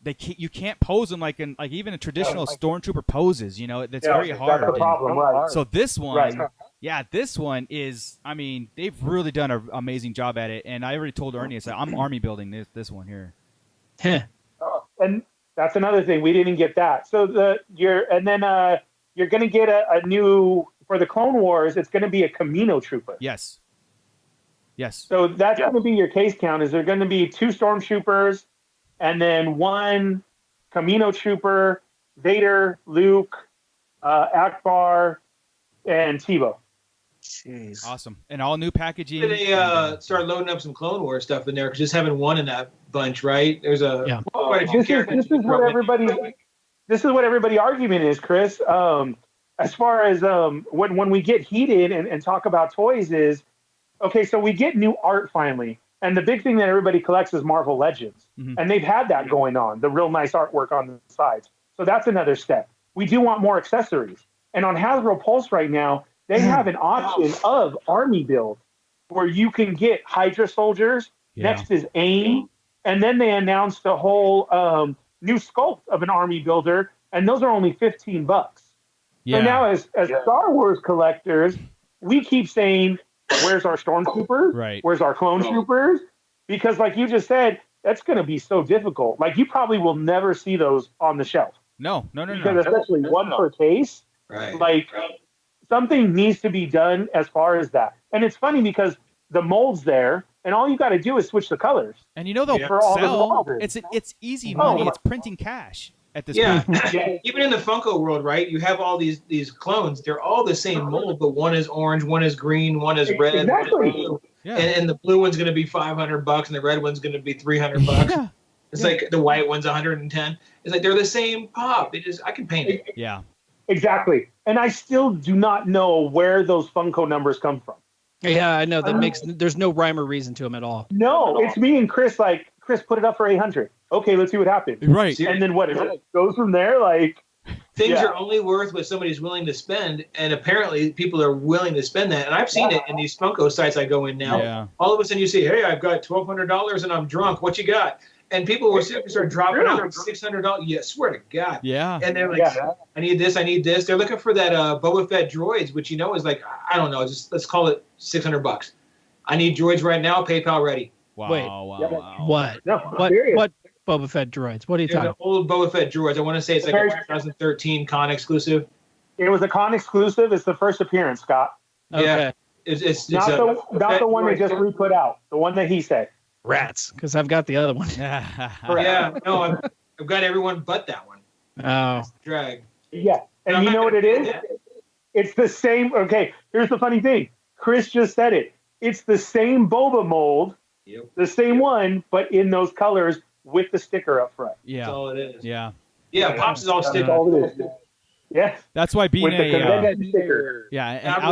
you can't pose them like even a traditional Stormtrooper poses. It's very hard. That's the problem, right? So this one, this one is. I mean, they've really done an amazing job at it, and I already told Ernie, I said I'm army building this one here. And that's another thing, we didn't get that. So you're going to get a new. For the Clone Wars, it's going to be a Camino Trooper. Yes. So that's going to be your case count. Is there going to be 2 Stormtroopers, and then 1 Camino Trooper, Vader, Luke, Akbar, and Tebow. Jeez. Awesome. And all new packaging. They start loading up some Clone Wars stuff in there because just having one in that bunch, right? There's quite a few characters. This is what everybody argument is, Chris. As far as when we get heated and talk about toys is, okay, so we get new art finally. And the big thing that everybody collects is Marvel Legends. Mm-hmm. And they've had that going on, the real nice artwork on the sides. So that's another step. We do want more accessories. And on Hasbro Pulse right now, they have an option of army build where you can get Hydra soldiers. Next is AIM. And then they announced a whole new sculpt of an army builder. And those are only $15. Yeah. So now as Star Wars collectors, we keep saying, where's our Stormtroopers? Right. Where's our Clone Troopers? Because like you just said, that's going to be so difficult. Like you probably will never see those on the shelf. No. Because especially one per case. Right. Like something needs to be done as far as that. And it's funny because the mold's there, and all you got to do is switch the colors. And they'll sell. It's easy money. It's printing cash. At this point. Even in the Funko world, right? You have all these clones. They're all the same mold, but one is orange, one is green, one is red. Exactly. Blue. Yeah. And the blue one's going to be $500, and the red one's going to be $300. Yeah. It's like the white one's $110. It's like they're the same pop. I can paint it. Yeah. Exactly. And I still do not know where those Funko numbers come from. Yeah, I know there's no rhyme or reason to them at all. No, it's me and Chris. Like Chris put it up for 800. Okay, let's see what happens. Right. And then it goes from there. Like things are only worth what somebody's willing to spend, and apparently people are willing to spend that. And I've seen it in these Funko sites I go in now. Yeah. All of a sudden you see, hey, I've got $1,200 and I'm drunk. What you got? And people will start dropping out $600. Yeah, swear to God. Yeah. And they're like, I need this. They're looking for that Boba Fett droids, which is like, I don't know, just let's call it $600. I need droids right now. PayPal ready. Wow. Wait, wow. What? No, what Boba Fett droids? What are you talking about? Old Boba Fett droids. I want to say it's like a 2013 con exclusive. It was a con exclusive. It's the first appearance, Scott. Okay. Yeah. It's not the one they just re-put out. The one that he said. Rats, because I've got the other one. No, I've got everyone but that one. Oh. Drag. Yeah. And you know what it is? It's the same. Okay, here's the funny thing. Chris just said it. It's the same Boba mold, the same one, but in those colors with the sticker up front. Yeah. That's all it is. Yeah. Yeah, Pops is all sticker. That's all it is. Yeah. That's why being an out of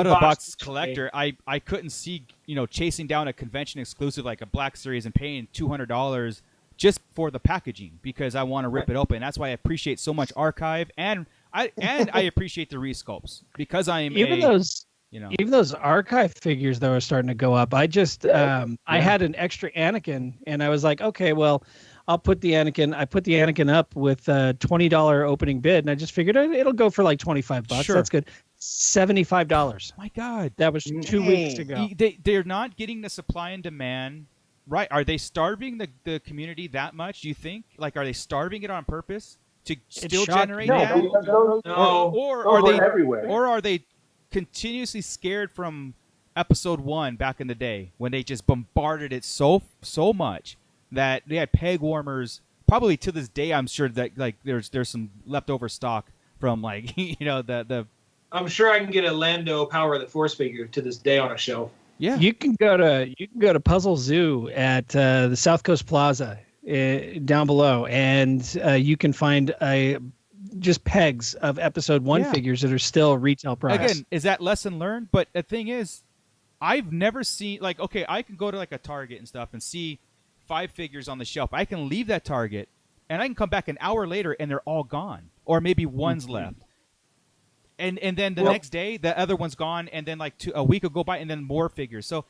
the box collector, I couldn't see, chasing down a convention exclusive like a Black Series and paying $200 just for the packaging because I want to rip it open. That's why I appreciate so much archive and I appreciate the resculpts because even those archive figures though are starting to go up. I just I had an extra Anakin and I was like, okay, well, I'll put the Anakin. I put the Anakin up with a $20 opening bid, and I just figured it'll go for like $25. Sure. That's good. $75. My God, that was 2 weeks ago. They're not getting the supply and demand right. Are they starving the community that much? Do you think? Like, are they starving it on purpose to still generate that? No. Or are they everywhere? Or are they continuously scared from episode 1 back in the day when they just bombarded it so much that they had peg warmers? Probably to this day, I'm sure that like there's some leftover stock from like the. I'm sure I can get a Lando Power of the Force figure to this day on a shelf. Yeah, you can go to Puzzle Zoo at the South Coast Plaza down below, and you can find just pegs of episode 1 figures that are still retail price. Again, is that lesson learned? But the thing is, I've never seen I can go to like a Target and stuff and see 5 figures on the shelf. I can leave that Target and I can come back an hour later and they're all gone, or maybe one's left. And then the next day the other one's gone, and then like a week will go by and then more figures. So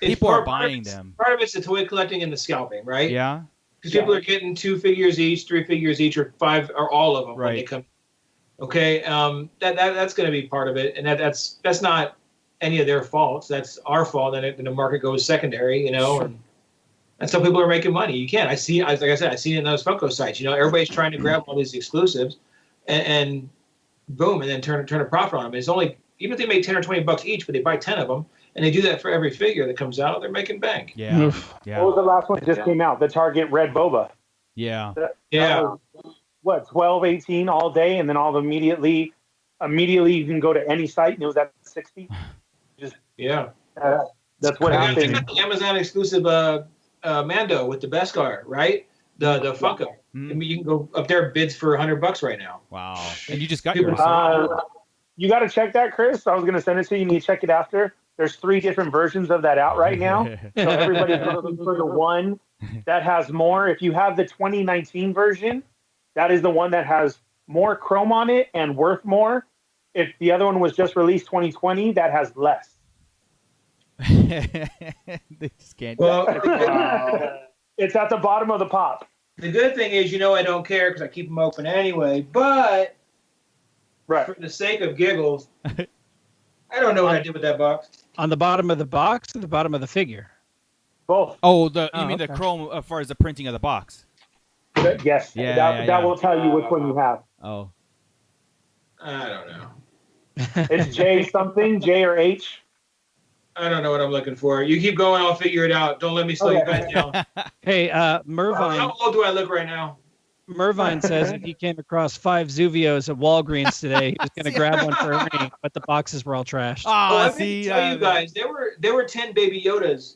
people are buying them. Part of it's the toy collecting and the scalping, right? Yeah. Because people are getting 2 figures each, 3 figures each, or 5, or all of them when they come. Okay, that's going to be part of it, and that's not any of their faults. That's our fault. Then the market goes secondary, Sure. And so people are making money. You can. Like I said, I see it in those Funko sites. Everybody's trying to grab all these exclusives, and boom, and then turn a profit on them. It's only, even if they make $10 or $20 each, but they buy 10 of them, and they do that for every figure that comes out, they're making bank. Yeah. What was the last one that just came out? The Target Red Boba. Yeah. Yeah. What, 12, 18 all day, and then immediately you can go to any site and it was at 60. Just that's what happened. The Amazon exclusive Mando with the Beskar, right? The Funko. Mm-hmm. I mean, you can go up there, bids for $100 right now. Wow. And you just got yours. You got to check that, Chris. I was going to send it to you. You need to check it after. There's 3 different versions of that out right now. So everybody's looking for the one that has more. If you have the 2019 version, that is the one that has more chrome on it and worth more. If the other one was just released 2020, that has less. They just can't. Well, it's at the bottom of the pop. The good thing is, I don't care because I keep them open anyway. But for the sake of giggles, I don't know what I did with that box. On the bottom of the box or the bottom of the figure? Both. Oh, you mean the chrome as far as the printing of the box? Yes. That will tell you which one you have. Oh. I don't know. It's J something, J or H. I don't know what I'm looking for. You keep going, I'll figure it out. Don't let me slow you back down. Hey, Mervine. How old do I look right now? Mervine says if he came across 5 Zuvios at Walgreens today, he was going to grab one for Ernie, but the boxes were all trashed. I didn't tell you guys, there were 10 Baby Yodas.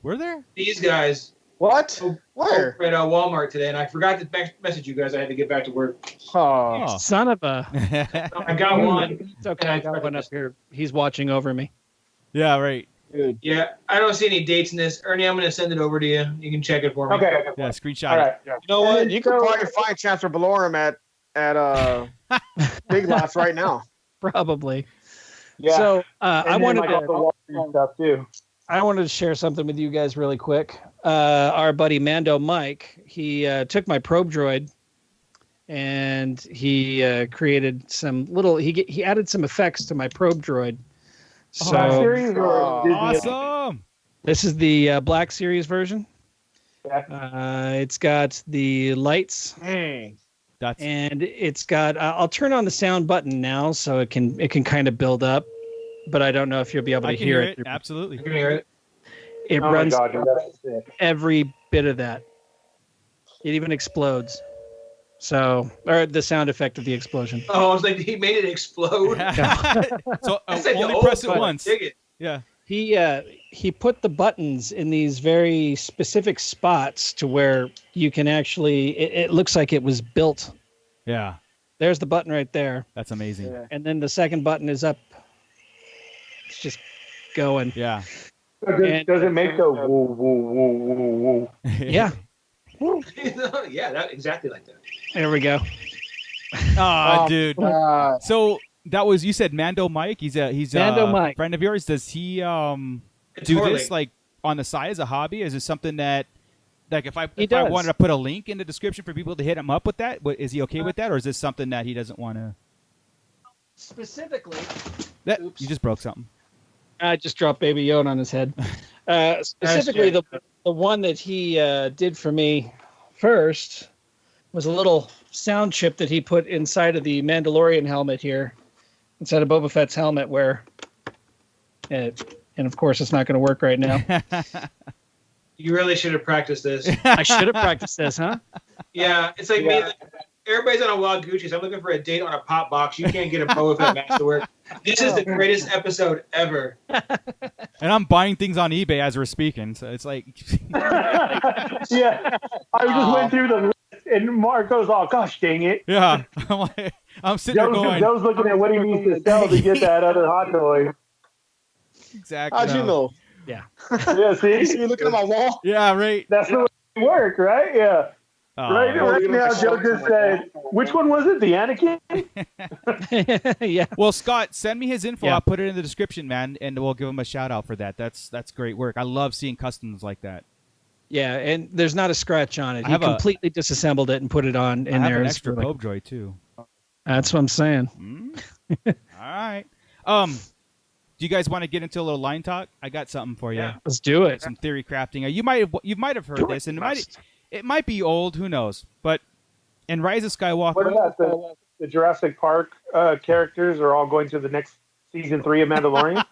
Were there? These guys. What? Where? At Walmart today, and I forgot to message you guys. I had to get back to work. Oh. Son of a... I got one. It's okay. I got one up here. He's watching over me. Yeah, right. Dude. Yeah, I don't see any dates in this. Ernie, I'm going to send it over to you. You can check it for me. Okay. Yeah, screenshot All right. it. Yeah. You know what? You can probably find Chancellor Balorum at Big Lots right now. Probably. Yeah. So I wanted the Wall Street stuff too. I wanted to share something with you guys really quick. Our buddy Mando Mike, he took my probe droid and he created some little. He added some effects to my probe droid. So awesome! This is the Black Series version. Yeah. It's got the lights. Dang. And it's got. I'll turn on the sound button now so it can kind of build up. But I don't know if you'll be able to hear it. Absolutely. You can hear it. It runs every bit of that. It even explodes. So, or the sound effect of the explosion. Oh, I was like, he made it explode. So like only press it once. Dig it. Yeah. He put the buttons in these very specific spots to where you can actually. It looks like it was built. Yeah. There's the button right there. That's amazing. Yeah. And then the second button is up. It's just going. Yeah. Does it make the woo, woo, woo, woo, woo? Yeah. Yeah, that exactly like that. There we go. Oh, dude. God. So that was, you said Mando Mike. He's Mando a Mike. friend of yours. Does he do this like on the side as a hobby? Is this something that, like, if I wanted to put a link in the description for people to hit him up with that, is he okay with that, or is this something that he doesn't want to? Specifically, You just broke something. I just dropped Baby Yoda on his head. Specifically, the one that he did for me first was a little sound chip that he put inside of the Mandalorian helmet here, inside of Boba Fett's helmet, and of course it's not going to work right now. You really should have practiced this. I should have practiced this, huh? Yeah, it's like me. Everybody's on a wild Gucci, so I'm looking for a date on a pop box. You can't get a Boba Fett match to work. This is the greatest episode ever. And I'm buying things on eBay as we're speaking, so it's like. Yeah, I just went through the list, and Marco's all, "Gosh, dang it!" Yeah, I'm sitting there going. Joe's looking at what he needs to sell to get that other hot toy. Exactly. How'd you know? Yeah. Yeah, see, You looking at my wall? Yeah, right. that's the way it work, right? Yeah. Right yeah. now, Joe just said, which one was it? The Anakin? Yeah. Well, Scott, send me his info. Yeah. I'll put it in the description, man, and we'll give him a shout out for that. That's great work. I love seeing customs like that. Yeah, and there's not a scratch on it. I He have completely disassembled it and put it on in I have there. an It's extra really- Pope Droid too. That's what I'm saying. All right. Do you guys want to get into a little line talk? I got something for you. Yeah. Let's do it. Some theory crafting. You might have heard this, and it might be old. Who knows? But in Rise of Skywalker, What about the Jurassic Park characters are all going to the next season 3 of Mandalorian?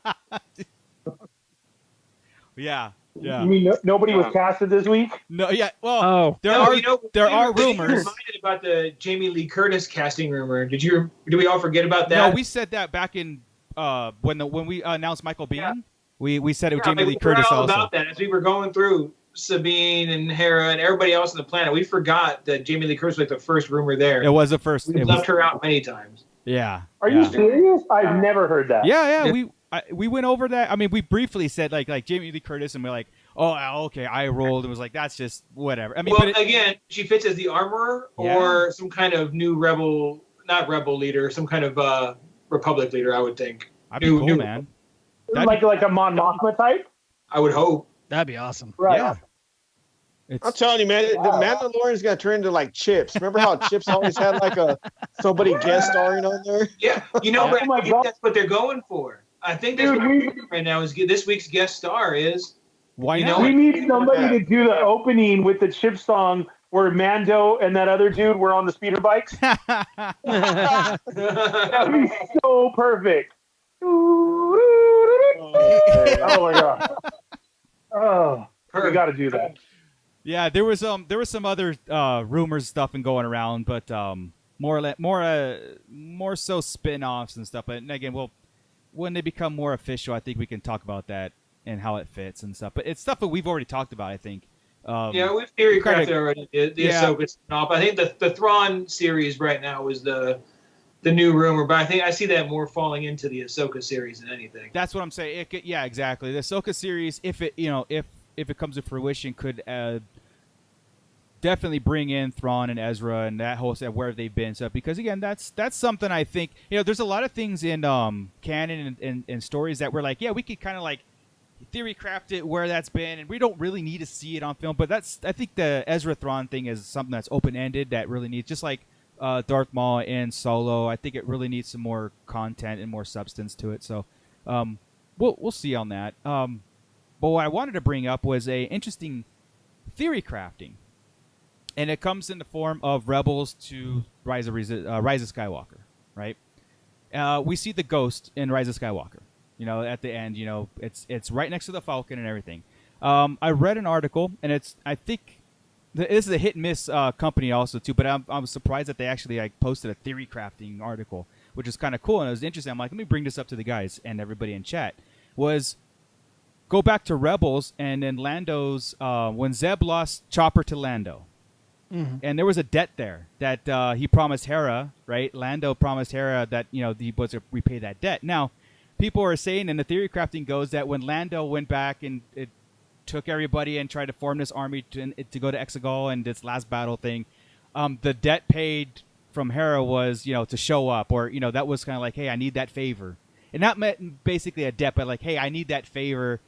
yeah. You mean nobody was casted this week? No, yeah. Well, there are rumors. Reminded about the Jamie Lee Curtis casting rumor. Did we all forget about that? No, we said that back in when we announced Michael Biehn. Yeah. We said it was Yeah, Jamie Lee we forgot Curtis all also. about that as we were going through Sabine and Hera and everybody else on the planet. We forgot that Jamie Lee Curtis was like the first rumor there. It was the first. We left her out many times. Yeah. Are you serious? I've never heard that. Yeah. We went over that. I mean, we briefly said like Jamie Lee Curtis, and we're like, oh, okay. I rolled and was like, that's just whatever. I mean, well, again, she fits as the armorer or some kind of new not rebel leader, some kind of Republic leader. I would think. That'd be cool, man. Like a Mon Mothma type. I would hope. That'd be awesome. Right. Yeah. I'm telling you, man, the Mandalorian's gonna turn into like Chips. Remember how Chips always had like somebody guest starring on there? Yeah, but I think that's what they're going for. I think that's what right now is this week's guest star is. Why not? We need somebody to do the opening with the Chip song where Mando and that other dude were on the speeder bikes. That'd be so perfect. Oh my god. Oh, we got to do that. Yeah, there was some other rumors stuff and going around, but more so spin-offs and stuff. But again, when they become more official, I think we can talk about that and how it fits and stuff. But it's stuff that we've already talked about, I think. We've theory crafted already. The Ahsoka spin-off. I think the Thrawn series right now is the new rumor, but I think I see that more falling into the Ahsoka series than anything. That's what I'm saying. Yeah, exactly. The Ahsoka series, if it comes to fruition, could definitely bring in Thrawn and Ezra and that whole set where they've been. So because again, that's something I think there's a lot of things in canon and stories that we're like, yeah, we could kind of like theory craft it where that's been, and we don't really need to see it on film. But I think the Ezra Thrawn thing is something that's open ended that really needs, just like Darth Maul and Solo. I think it really needs some more content and more substance to it. So we'll see on that. But what I wanted to bring up was a interesting theory crafting, and it comes in the form of Rebels to Rise of Skywalker. Right? We see the Ghost in Rise of Skywalker. At the end, it's right next to the Falcon and everything. I read an article, and I think this is a hit and miss company also too. But I was surprised that they actually posted a theory crafting article, which is kind of cool and it was interesting. I'm like, let me bring this up to the guys and everybody in chat. Go back to Rebels and then Lando's when Zeb lost Chopper to Lando, and there was a debt there that he promised Hera, right? Lando promised Hera that he was to repay that debt. Now, people are saying, and the theory crafting goes that when Lando went back and it took everybody and tried to form this army to go to Exegol and this last battle thing, the debt paid from Hera was to show up, or that was kind of like, hey, I need that favor, and that meant basically a debt, but like, hey, I need that favor.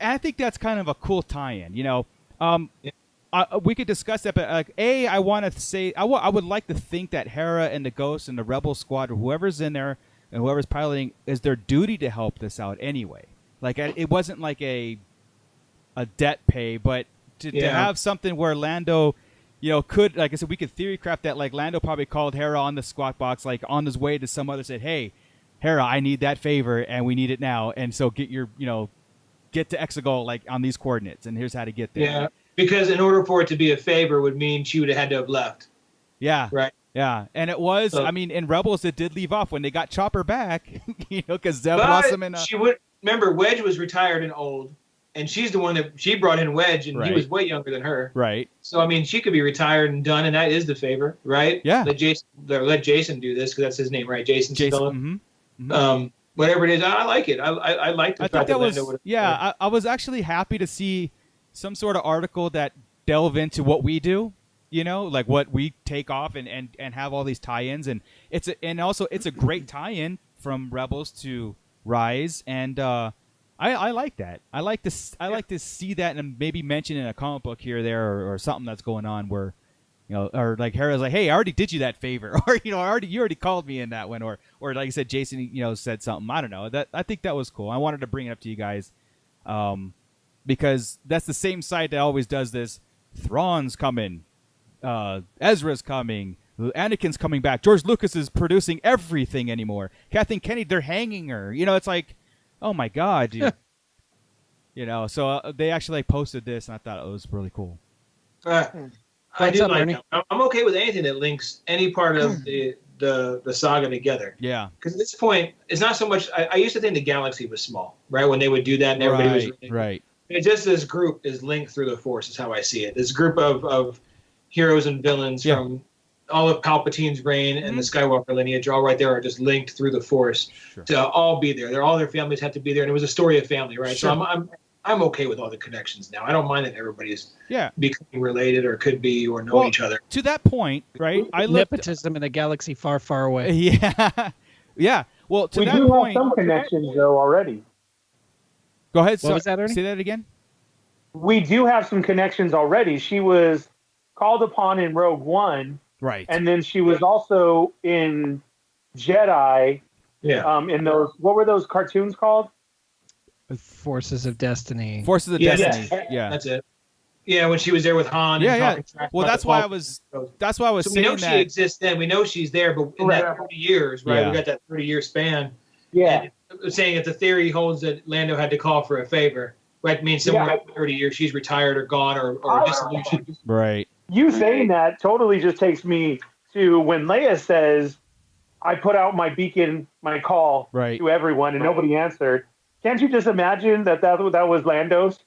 And I think that's kind of a cool tie-in, we could discuss that, but I want to say I would like to think that Hera and the Ghosts and the Rebel Squad or whoever's in there and whoever's piloting is their duty to help this out anyway. Like it wasn't like a debt pay, but to have something where Lando, could, like I said, we could theory craft that like Lando probably called Hera on the squawk box, like on his way to some other, said, hey, Hera, I need that favor and we need it now, and so get to Exegol like on these coordinates, and here's how to get there. Yeah. Because in order for it to be a favor would mean she would have had to have left. Yeah. Right. Yeah. And it was, in Rebels, it did leave off when they got Chopper back, because Zeb lost him in she would, remember, Wedge was retired and old, and she's the one that, she brought in Wedge, and he was way younger than her. Right. So, she could be retired and done, and that is the favor, right? Yeah. Let Jason do this, because that's his name, right? Jason. Mm-hmm. Whatever it is, I like it. I like the fact that Lando would have. I was actually happy to see some sort of article that delve into what we do, like what we take off and have all these tie-ins, and it's a great tie-in from Rebels to Rise, and I like that. I like to see that and maybe mention in a comic book here or there, or something that's going on where, or like Hera's like, hey, I already did you that favor, or you already called me in that one, or like I said, Jason said something. I don't know, that I think that was cool. I wanted to bring it up to you guys. Because that's the same side that always does this. Thrawn's coming, Ezra's coming, Anakin's coming back. George Lucas is producing everything anymore. Kathleen Kennedy, they're hanging her. It's like, oh my god, dude. So they actually posted this, and I thought it was really cool. I do like that. I'm okay with anything that links any part of the saga together. Yeah. Because at this point, it's not so much. I used to think the galaxy was small, right? When they would do that, and everybody was right. It's just this group is linked through the Force, is how I see it. This group of heroes and villains from all of Palpatine's reign and the Skywalker lineage, all right there, are just linked through the Force to all be there. All their families have to be there, and it was a story of family, right? Sure. So I'm okay with all the connections now. I don't mind that everybody's becoming related or could be or know each other. To that point, right? Nepotism in a galaxy far, far away. Yeah, yeah. Well, to we that do point, have some connections though already. Go ahead. What was that, Ernie? Say that again. We do have some connections already. She was called upon in Rogue One, right? And then she was also in Jedi. Yeah. In those, what were those cartoons called? Forces of Destiny. Forces of Destiny. Yeah, that's it. Yeah, when she was there with Han. Yeah. Well, that's why I was. That's why I was saying that. We know she exists then. We know she's there, but in that 30 years, right? We got that 30-year span. Yeah. Saying that the theory holds that Lando had to call for a favor, right? Means somewhere after 30 years she's retired or gone or disillusioned. Right. You saying that totally just takes me to when Leia says, "I put out my beacon, my call to everyone, and nobody answered." Can't you just imagine that was Lando's?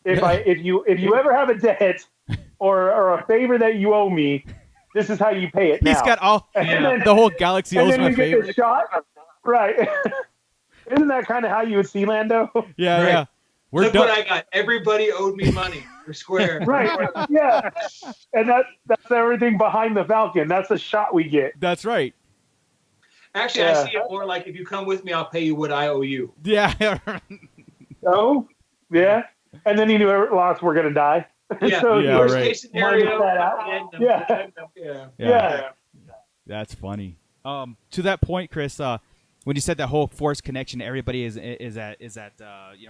If you ever have a debt or a favor that you owe me, this is how you pay it. He's got all the whole galaxy owes my favor. Get the shot. Right. Isn't that kind of how you would see Lando? Yeah, right. Yeah. Look what I got. Everybody owed me money. We're square. Right. Yeah. And that's everything behind the Falcon. That's the shot we get. That's right. Actually, I see it more like, if you come with me, I'll pay you what I owe you. Yeah. Oh, yeah. And then he knew lots were going to die. Yeah. So worst case scenario. Yeah. That's funny. To that point, Chris, when you said that whole Force connection, everybody is at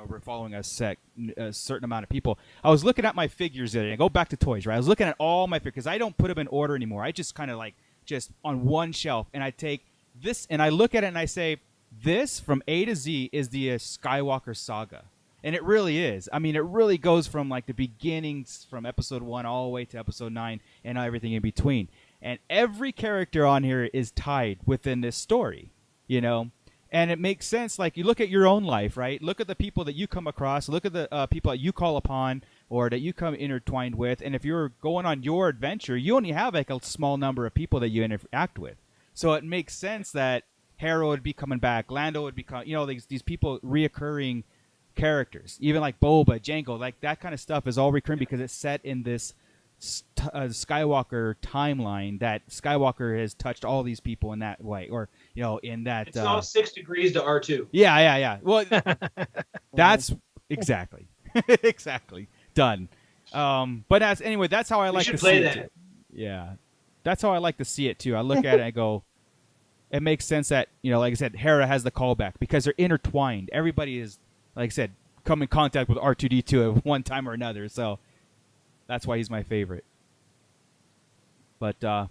we're following a certain amount of people. I was looking at my figures the other day. I go back to toys, right? I was looking at all my figures because I don't put them in order anymore. I just kind of just on one shelf, and I take this and I look at it and I say, this from A to Z is the Skywalker saga. And it really is. I mean, it really goes from the beginnings from episode 1 all the way to episode 9 and everything in between. And every character on here is tied within this story, And it makes sense. Like, you look at your own life, right? Look at the people that you come across. Look at the people that you call upon or that you come intertwined with. And if you're going on your adventure, you only have like a small number of people that you interact with. So it makes sense that Hera would be coming back, Lando would become, these people reoccurring characters, even like Boba, Jango, like that kind of stuff is all recurring because it's set in this Skywalker timeline that Skywalker has touched all these people in that way, or in that. It's all 6 degrees to R2. Yeah. Well, that's exactly done. But that's how I like to see it. Yeah, that's how I like to see it too. I look at it and I go, it makes sense that like I said, Hera has the callback because they're intertwined. Everybody is, like I said, come in contact with R2D2 at one time or another. So that's why he's my favorite. But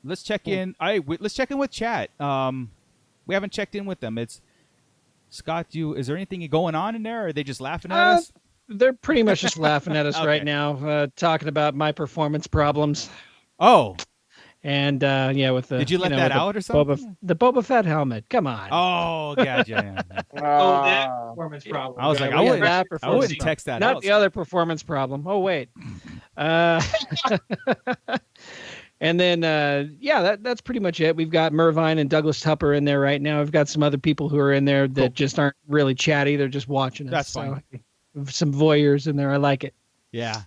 let's check in. Let's check in with chat. We haven't checked in with them. It's Scott. Is there anything going on in there? Or are they just laughing at us? They're pretty much just laughing at us Okay. right now, talking about my performance problems. Oh. And with the did you let that out or something? The Boba Fett helmet. Come on. Oh, gotcha. That performance problem. I was like, I wouldn't text that out. Not the other performance problem. Oh wait. And then that's pretty much it. We've got Mervine and Douglas Tupper in there right now. We've got some other people who are in there that just aren't really chatty. They're just watching us. That's fine. So, some voyeurs in there. I like it. Yeah.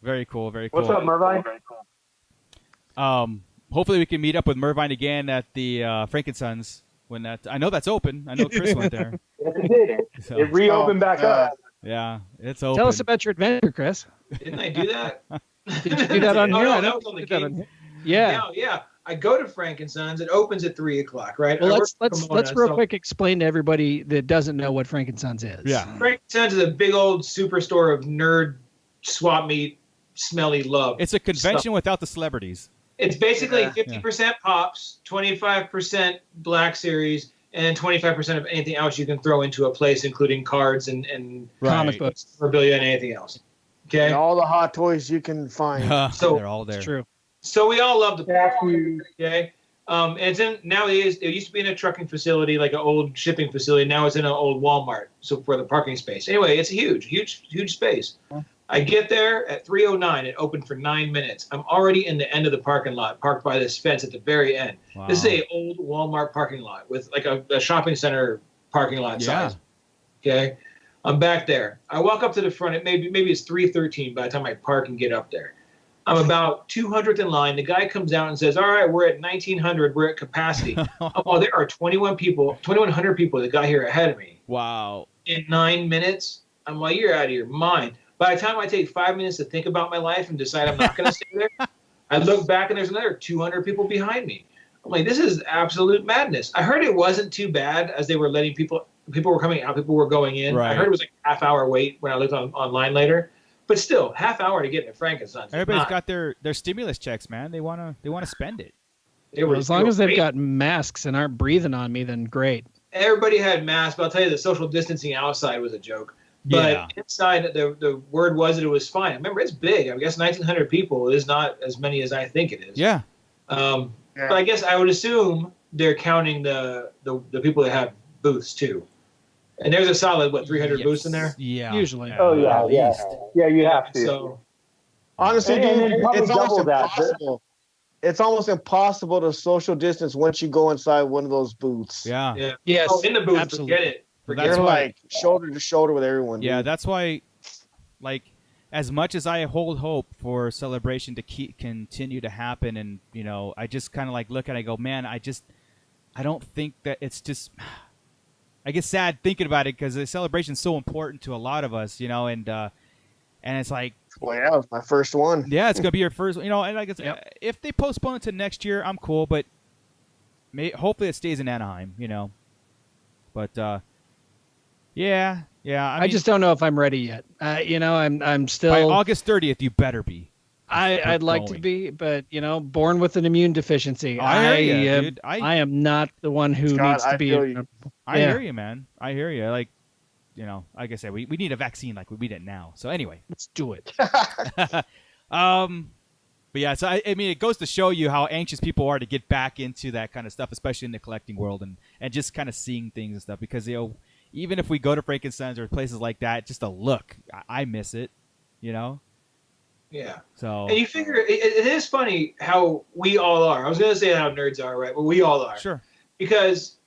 Very cool. Very cool. What's up, Mervine? Hopefully we can meet up with Mervine again at the Frankensons when I know that's open. I know Chris went there. Yes, it did. So, it reopened back up. Yeah, it's open. Tell us about your adventure, Chris. Didn't I do that? Did you do that on here? No, that was on the game. Yeah. I go to Frankensons. It opens at 3:00, right? Well, let's real quick explain to everybody that doesn't know what Frankensons is. Yeah. Frankensons is a big old superstore of nerd swap meet, smelly love. It's a convention without the celebrities. It's basically 50% pops, 25% Black Series, and then 25% of anything else you can throw into a place, including cards and comic books, memorabilia, and anything else. Okay. And all the hot toys you can find. So they're all there. It's true. So we all love the park. Okay. And it's it used to be in a trucking facility, like an old shipping facility. Now it's in an old Walmart. So for the parking space. Anyway, it's a huge space. I get there at 3:09. It opened for 9 minutes. I'm already in the end of the parking lot, parked by this fence at the very end. Wow. This is a old Walmart parking lot with like a shopping center parking lot size. Okay. I'm back there. I walk up to the front. Maybe it's 3:13 by the time I park and get up there. I'm about 200th in line. The guy comes out and says, "All right, we're at 1900. We're at capacity." Oh, there are 2,100 people that got here ahead of me. Wow. In 9 minutes. I'm like, you're out of your mind. By the time I take 5 minutes to think about my life and decide I'm not going to stay there, I look back and there's another 200 people behind me. I'm like, this is absolute madness. I heard it wasn't too bad as they were letting people were coming out, people were going in. Right. I heard it was like a half-hour wait when I looked online later. But still, half hour to get into Frankensons. Everybody's got their stimulus checks, man. They wanna spend it. As long as they've got masks and aren't breathing on me, then great. Everybody had masks, but I'll tell you, the social distancing outside was a joke. But inside, the word was that it was fine. Remember, it's big. I guess 1,900 people is not as many as I think it is. Yeah. But I guess I would assume they're counting the people that have booths too. And there's a solid 300 booths in there. Yeah. Usually. Oh yeah. Yeah, you have to. So honestly, dude, it's almost impossible. It's almost impossible to social distance once you go inside one of those booths. Yeah. Yes. Oh, in the booth, absolutely. forget it. You're like shoulder to shoulder with everyone. Yeah, dude. that's why, like, as much as I hold hope for Celebration to continue to happen, and I just kind of like look at it and go, man, I don't think that it's just. I get sad thinking about it because the Celebration is so important to a lot of us, and it's like. Well, yeah, it was my first one. Yeah, it's gonna be your first. And I guess if they postpone it to next year, I'm cool, but hopefully it stays in Anaheim, But. Yeah. I just don't know if I'm ready yet. I'm still. By August 30th, you better be. I'd like to be, but born with an immune deficiency. I hear you, dude. I am not the one who needs to be. I hear you, man. I hear you. Like, like I said, we need a vaccine like we need now. So anyway, let's do it. But yeah, so I mean, it goes to show you how anxious people are to get back into that kind of stuff, especially in the collecting world and just kind of seeing things and stuff, because even if we go to Frankenstein's or places like that, just a look, I miss it, you know. Yeah. So. And you figure it is funny how we all are. I was gonna say how nerds are, right? But we all are. Sure. Because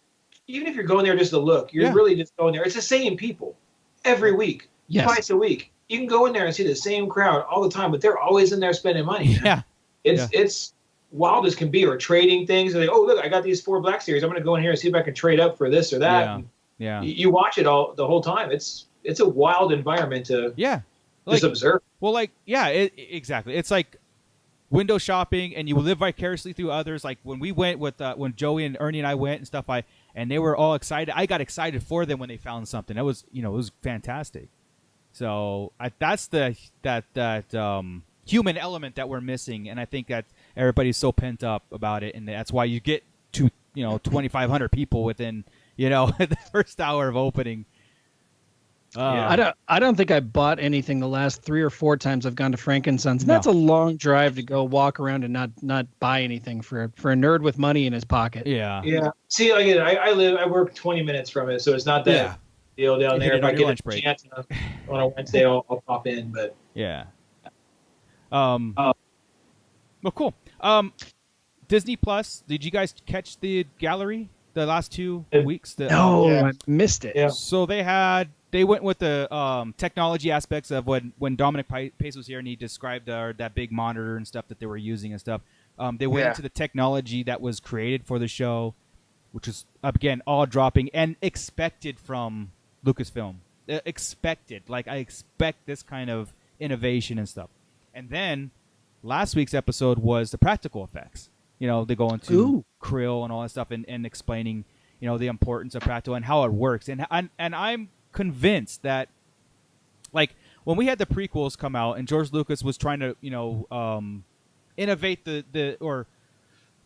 even if you're going there just to look, you're really just going there. It's the same people every week, twice a week. You can go in there and see the same crowd all the time, but they're always in there spending money. Yeah. It's wild as can be, or trading things. They're like, oh, look, I got these 4 Black Series. I'm going to go in here and see if I can trade up for this or that. Yeah. You watch it all the whole time. It's a wild environment to just observe. Well, exactly. It's like window shopping, and you live vicariously through others. Like when we went with when Joey and Ernie and I went and stuff, and they were all excited. I got excited for them when they found something. It was it was fantastic. So that's that human element that we're missing, and I think that everybody's so pent up about it, and that's why you get to 2,500 people within the first hour of opening. I don't think I bought anything the last 3 or 4 times I've gone to Frankenstein's. That's a long drive to go walk around and not buy anything for a nerd with money in his pocket. Yeah. See, I work 20 minutes from it, so it's not that deal down there. If I get a chance on a Wednesday, I'll pop in. But well, cool. Disney Plus. Did you guys catch the gallery the last 2 weeks? I missed it. Yeah. So they went with the technology aspects of when Dominic Pace was here, and he described that big monitor and stuff that they were using and stuff. They went into the technology that was created for the show, which is, again, all dropping and expected from Lucasfilm. Expected. Like, I expect this kind of innovation and stuff. And then last week's episode was the practical effects. They go into Krill and all that stuff and explaining, the importance of practical and how it works. And I'm convinced that, like, when we had the prequels come out and George Lucas was trying to innovate or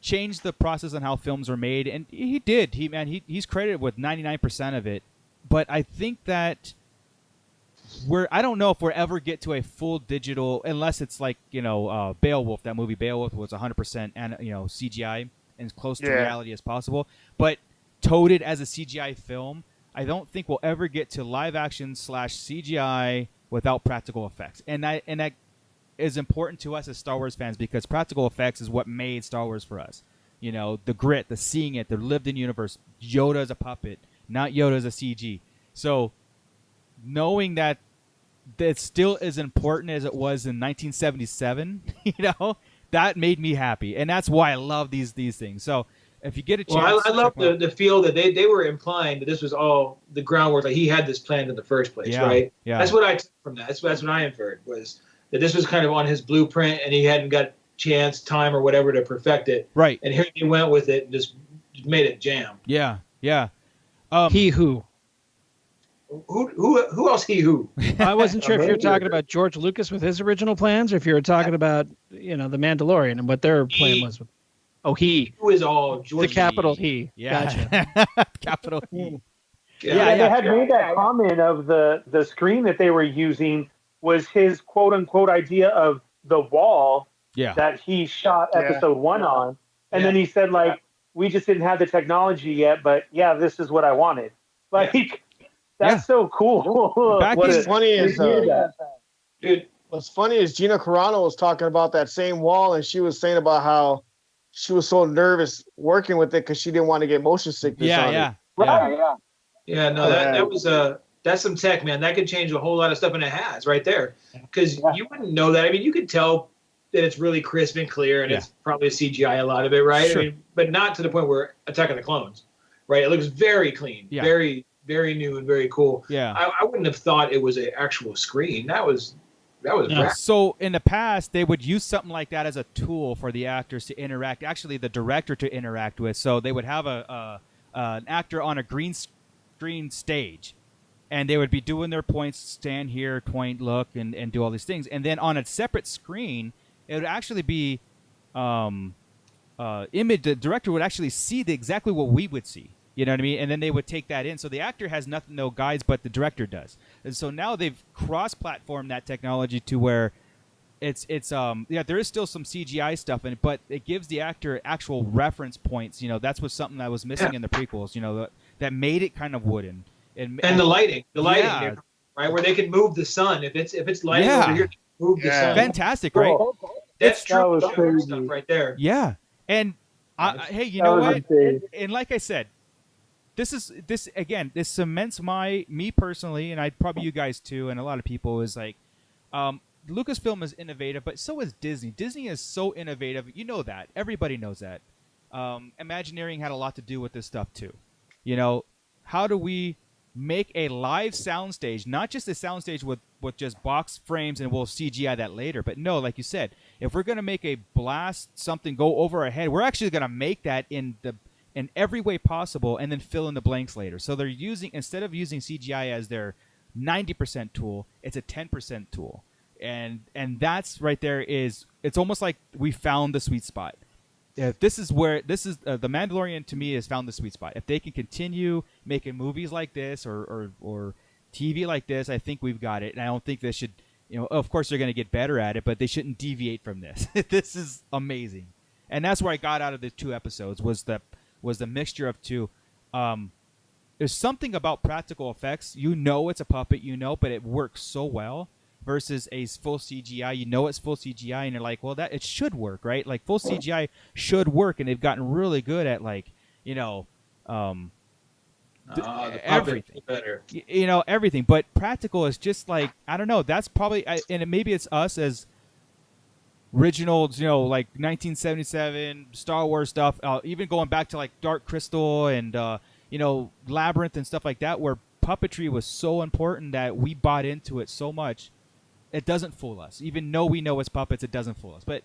change the process on how films are made, and he did. He's credited with 99% of it. But I think that I don't know if we'll ever get to a full digital, unless it's like Beowulf. That movie Beowulf was 100% and CGI and as close to reality as possible, but toted as a CGI film. I don't think we'll ever get to live action / CGI without practical effects, and that is important to us as Star Wars fans, because practical effects is what made Star Wars for us. The grit, the seeing it, the lived in universe. Yoda as a puppet, not Yoda as a CG. So knowing that still as important as it was in 1977, that made me happy, and that's why I love these things. So if you get a chance, well, I love the feel that they were implying that this was all the groundwork, like he had this planned in the first place, right? Yeah. That's what I took from that. That's what I inferred, was that this was kind of on his blueprint, and he hadn't got chance, time, or whatever to perfect it. Right. And here he went with it and just made it jam. Yeah. He who. Who else? Who? I wasn't sure if you were talking about George Lucas with his original plans, or if you were talking about the Mandalorian and what their plan was. He. Who is all George? The capital He. Yeah. Gotcha. Capital He. Yeah. They had made that comment of the screen that they were using was his quote unquote idea of the wall that he shot episode 1 on, and then he said we just didn't have the technology yet, but this is what I wanted. That's so cool. What's funny is, what's funny is Gina Carano was talking about that same wall, and she was saying about how she was so nervous working with it because she didn't want to get motion sickness on it. That's some tech, man. That could change a whole lot of stuff, and it has right there. Because you wouldn't know that. I mean, you could tell that it's really crisp and clear, and it's probably a CGI, a lot of it, right? Sure. I mean, but not to the point where Attack of the Clones, right? It looks very clean, very, very new and very cool. Yeah. I wouldn't have thought it was an actual screen. That was So in the past, they would use something like that as a tool for the actors to interact, actually the director to interact with. So they would have an actor on a green screen stage, and they would be doing their points, stand here, point, look, and do all these things. And then on a separate screen, it would actually be image. The director would actually see exactly what we would see. You know what I mean? And then they would take that in. So the actor has no guides, but the director does. And so now they've cross-platformed that technology to where it's there is still some CGI stuff in it, but it gives the actor actual reference points. That's was something that was missing in the prequels. That made it kind of wooden. And the lighting, right, where they can move the sun. If it's lighting over here, move the sun. Fantastic, right? That's true stuff right there. Yeah, and hey, you know what? And like I said, this cements me personally, and probably you guys too, and a lot of people is like, Lucasfilm is innovative, but so is Disney. Disney is so innovative. You know that. Everybody knows that. Imagineering had a lot to do with this stuff too. You know, how do we make a live soundstage, not just a soundstage with just box frames and we'll CGI that later, but no, like you said, if we're going to make a blast, something go over our head, we're actually going to make that in every way possible and then fill in the blanks later. So they're instead of using CGI as their 90% tool, it's a 10% tool. And that's right there it's almost like we found the sweet spot. If the Mandalorian to me has found the sweet spot. If they can continue making movies like this or TV like this, I think we've got it. And I don't think they should, of course they're going to get better at it, but they shouldn't deviate from this. This is amazing. And that's where I got out of the 2 episodes was the mixture of 2. There's something about practical effects. It's a puppet, but it works so well. Versus a full CGI, it's full CGI, and you're like, well, that it should work, right? Like full CGI should work, and they've gotten really good at everything, better. Everything. But practical is just like I don't know. That's probably, maybe it's us as originals, like 1977 Star Wars stuff, even going back to like Dark Crystal and Labyrinth and stuff like that, where puppetry was so important that we bought into it so much. It doesn't fool us. Even though we know it's puppets, it doesn't fool us. But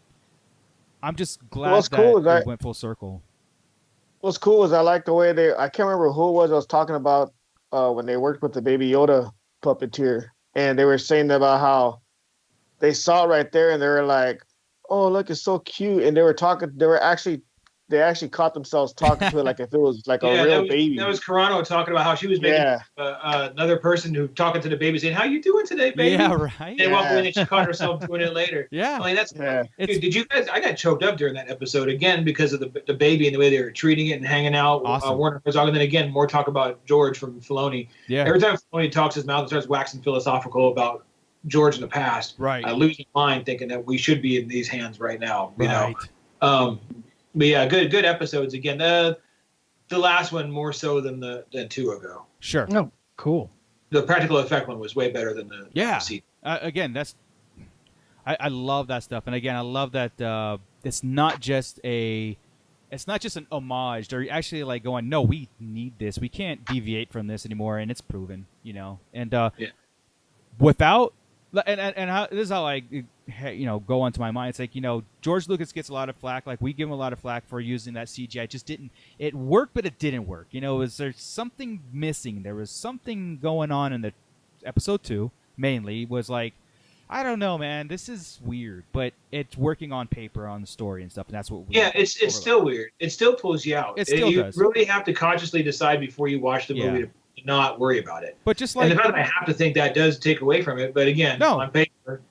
I'm just glad it went full circle. What's cool is I like the way I can't remember who it was I was talking about when they worked with the Baby Yoda puppeteer. And they were saying about how they saw it right there and they were like, oh, look, it's so cute. And they actually caught themselves talking to it like if it was like a real baby. That was Carano talking about how she was making another person who talking to the baby saying, how you doing today, baby? Yeah, right. They walk away and she caught herself doing it later. Yeah. I mean, dude, did you guys, I got choked up during that episode again because of the baby and the way they were treating it and hanging out. Awesome. Warner Herzog, and then again, more talk about George from Filoni. Yeah. Every time Filoni talks his mouth and starts waxing philosophical about George in the past, right. I lose my mind thinking that we should be in these hands right now, you know? But yeah, good episodes again. The last one more so than 2 ago. Sure. No, cool. The practical effect one was way better than the sequel. Again, I love that stuff, and again, I love that it's not just an homage. They're actually like going, no, we need this. We can't deviate from this anymore, and it's proven, And without. And how, this is how I, go onto my mind. It's like, George Lucas gets a lot of flack. Like, we give him a lot of flack for using that CGI. It just it worked, but it didn't work. Was there something missing? There was something going on in the episode 2, mainly, was like, I don't know, man, this is weird, but it's working on paper, on the story and stuff, and that's what we it's still weird. It still pulls you out. You really have to consciously decide before you watch the movie to not worry about it. But just like, and the fact that I have to think that does take away from it, but again, on paper.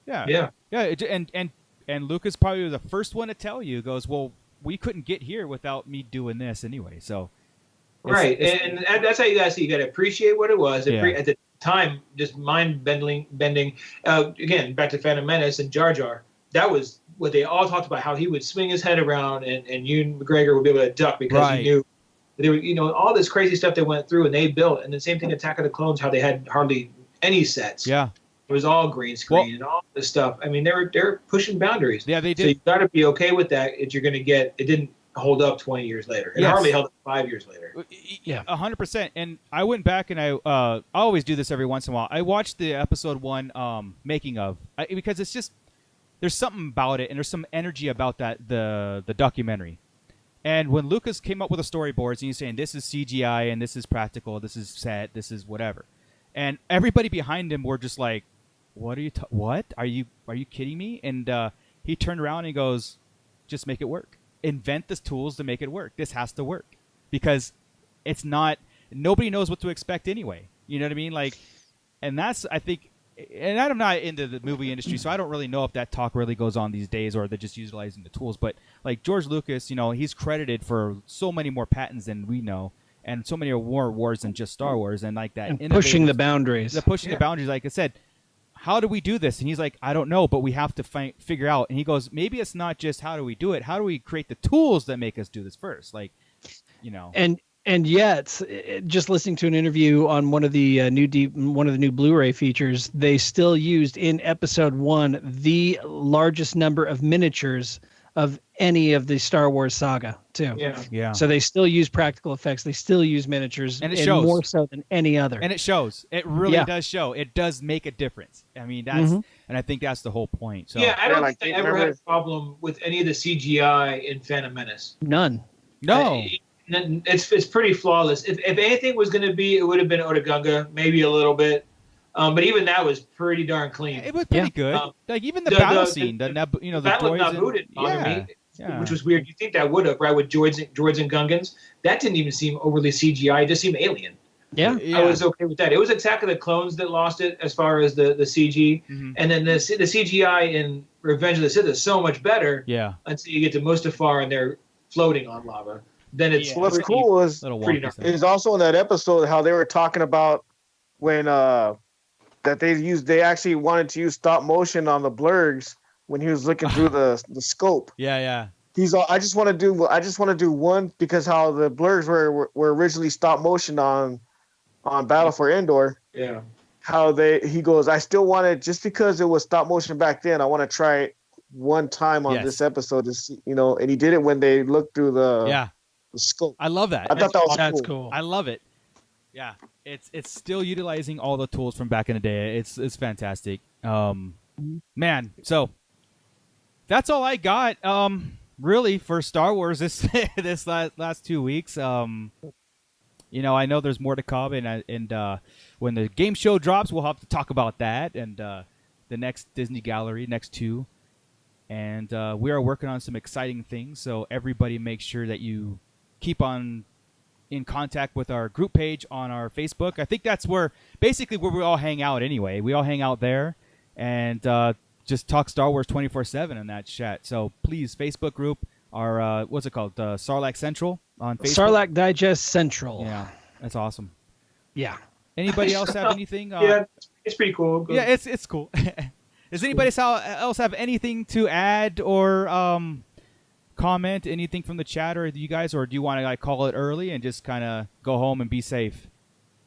Yeah. And Lucas probably was the first one to tell you, goes, well, we couldn't get here without me doing this anyway. So right. And that's how you guys see, you got to appreciate what it was. At the time, just mind-bending. Again, back to Phantom Menace and Jar Jar. That was what they all talked about, how he would swing his head around and Ewan McGregor would be able to duck because he knew there were, all this crazy stuff they went through and they built. And the same thing, Attack of the Clones, how they had hardly any sets. Yeah. It was all green screen and all this stuff. I mean, they're pushing boundaries. Yeah, they did. So you got to be okay with that. You're going to get, it didn't hold up 20 years later. It hardly held up 5 years later. Yeah, 100%. And I went back and I always do this every once in a while. I watched the episode 1 making of, because it's just, there's something about it and there's some energy about that, the documentary. And when Lucas came up with the storyboards and he's saying this is CGI and this is practical, this is set, this is whatever, and everybody behind him were just like, "What are you? What are you kidding me?" And he turned around and he goes, "Just make it work. Invent the tools to make it work. This has to work because it's not. Nobody knows what to expect anyway. You know what I mean? Like, and that's I think." And I'm not into the movie industry, so I don't really know if that talk really goes on these days or they're just utilizing the tools. But like George Lucas, he's credited for so many more patents than we know. and so many more wars than just Star Wars, and like that. And pushing the boundaries. The boundaries, like I said. How do we do this? And he's like, I don't know, but we have to figure out. And he goes, maybe it's not just how do we do it. How do we create the tools that make us do this first? Like, And yet, just listening to an interview on one of the new Blu-ray features, they still used in episode 1 the largest number of miniatures of any of the Star Wars saga too. Yeah. So they still use practical effects. They still use miniatures, and it shows more so than any other. And it shows. It really does show. It does make a difference. I mean, that's and I think that's the whole point. So I don't think I ever had a problem with any of the CGI in Phantom Menace. None. No. It's pretty flawless. If anything was going to be, it would have been Otogunga, maybe a little bit. But even that was pretty darn clean. It was pretty good. Like even the battle scene, the battle of Naboo didn't bother me, which was weird. You think that would have, right, with droids and Gungans? That didn't even seem overly CGI. It just seemed alien. Yeah. I was okay with that. It was Attack of the Clones that lost it as far as the CG, and then the CGI in Revenge of the Sith is so much better. Yeah. Until you get to Mustafar and they're floating on lava. Then it's what's cool is also in that episode how they were talking about when that they actually wanted to use stop motion on the blurgs when he was looking through the scope. Yeah. He's all, I just want to do one because how the blurgs were originally stop motion on Battle for Endor. Yeah. How he goes, I still want it just because it was stop motion back then. I want to try it one time on this episode to see, and he did it when they looked through the scope. I love that. I thought that was cool. I love it. Yeah. It's still utilizing all the tools from back in the day. It's fantastic. Man, so that's all I got. Really for Star Wars this last 2 weeks. I know there's more to come, and when the game show drops, we'll have to talk about that and the next Disney Gallery, next 2. And we are working on some exciting things, so everybody make sure that you keep on in contact with our group page on our Facebook. I think that's where we all hang out anyway. We all hang out there and just talk Star Wars 24/7 in that chat. So please, Facebook group, our what's it called? Sarlacc Central on Facebook. Sarlacc Digest Central. Yeah, that's awesome. Yeah. Anybody else have anything? Yeah, it's pretty cool. Yeah, it's cool. Does anybody else have anything to add or comment, anything from the chat, or you guys, or do you want to call it early and just kind of go home and be safe?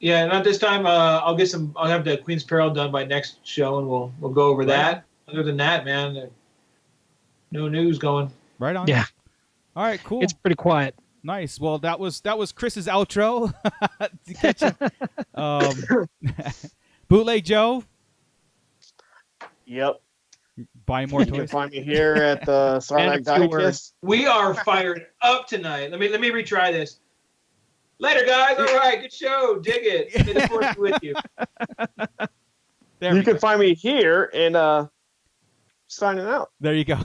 Yeah, not this time. I'll have the Queen's Peril done by next show, and we'll go over that. Other than that, man, no news going. Right on. Yeah. All right. Cool. It's pretty quiet. Nice. Well, that was Chris's outro. Bootleg Joe. Yep. Buy more toys. You can find me here at the Sarlacc Digest. We are fired up tonight. Let me retry this. Later, guys. All right, good show. Dig it. May the force be with you. You can find me here and signing out. There you go.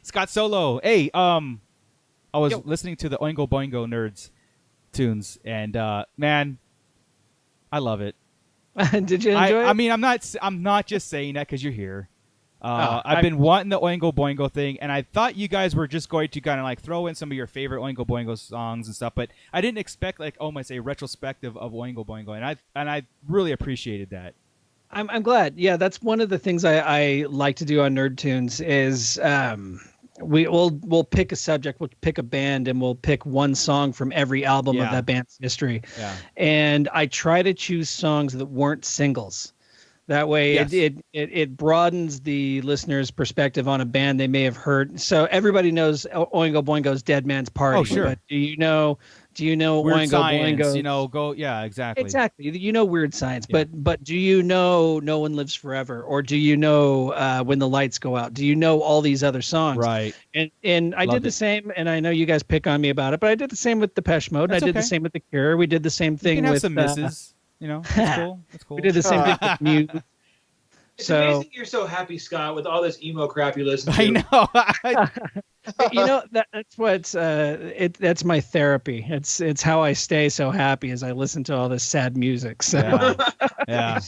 Scott Solo. Hey, I was listening to the Oingo Boingo Nerds tunes, and man, I love it. Did you enjoy it? I mean, I'm not just saying that because you're here. I've been wanting the Oingo Boingo thing, and I thought you guys were just going to kind of throw in some of your favorite Oingo Boingo songs and stuff, but I didn't expect retrospective of Oingo Boingo, and I really appreciated that. I'm glad. Yeah, that's one of the things I like to do on Nerd Tunes is we'll pick a subject, we'll pick a band, and we'll pick one song from every album of that band's history. Yeah. And I try to choose songs that weren't singles. That way it broadens the listener's perspective on a band they may have heard. So everybody knows Oingo Boingo's Dead Man's Party. Oh, sure. But do you know Weird Oingo Science, Boingo? Exactly. Exactly. You know Weird Science, but do you know No One Lives Forever, or do you know When the Lights Go Out? Do you know all these other songs? Right. And I did the same, and I know you guys pick on me about it, but I did the same with Depeche Mode. That's I did the same with The Cure. We did the same thing with some misses. That's cool. That's cool. We did the same thing with Muse. It's amazing you're so happy, Scott, with all this emo crap you listen to. I know. That's what's that's my therapy. It's how I stay so happy as I listen to all this sad music. So. Yeah.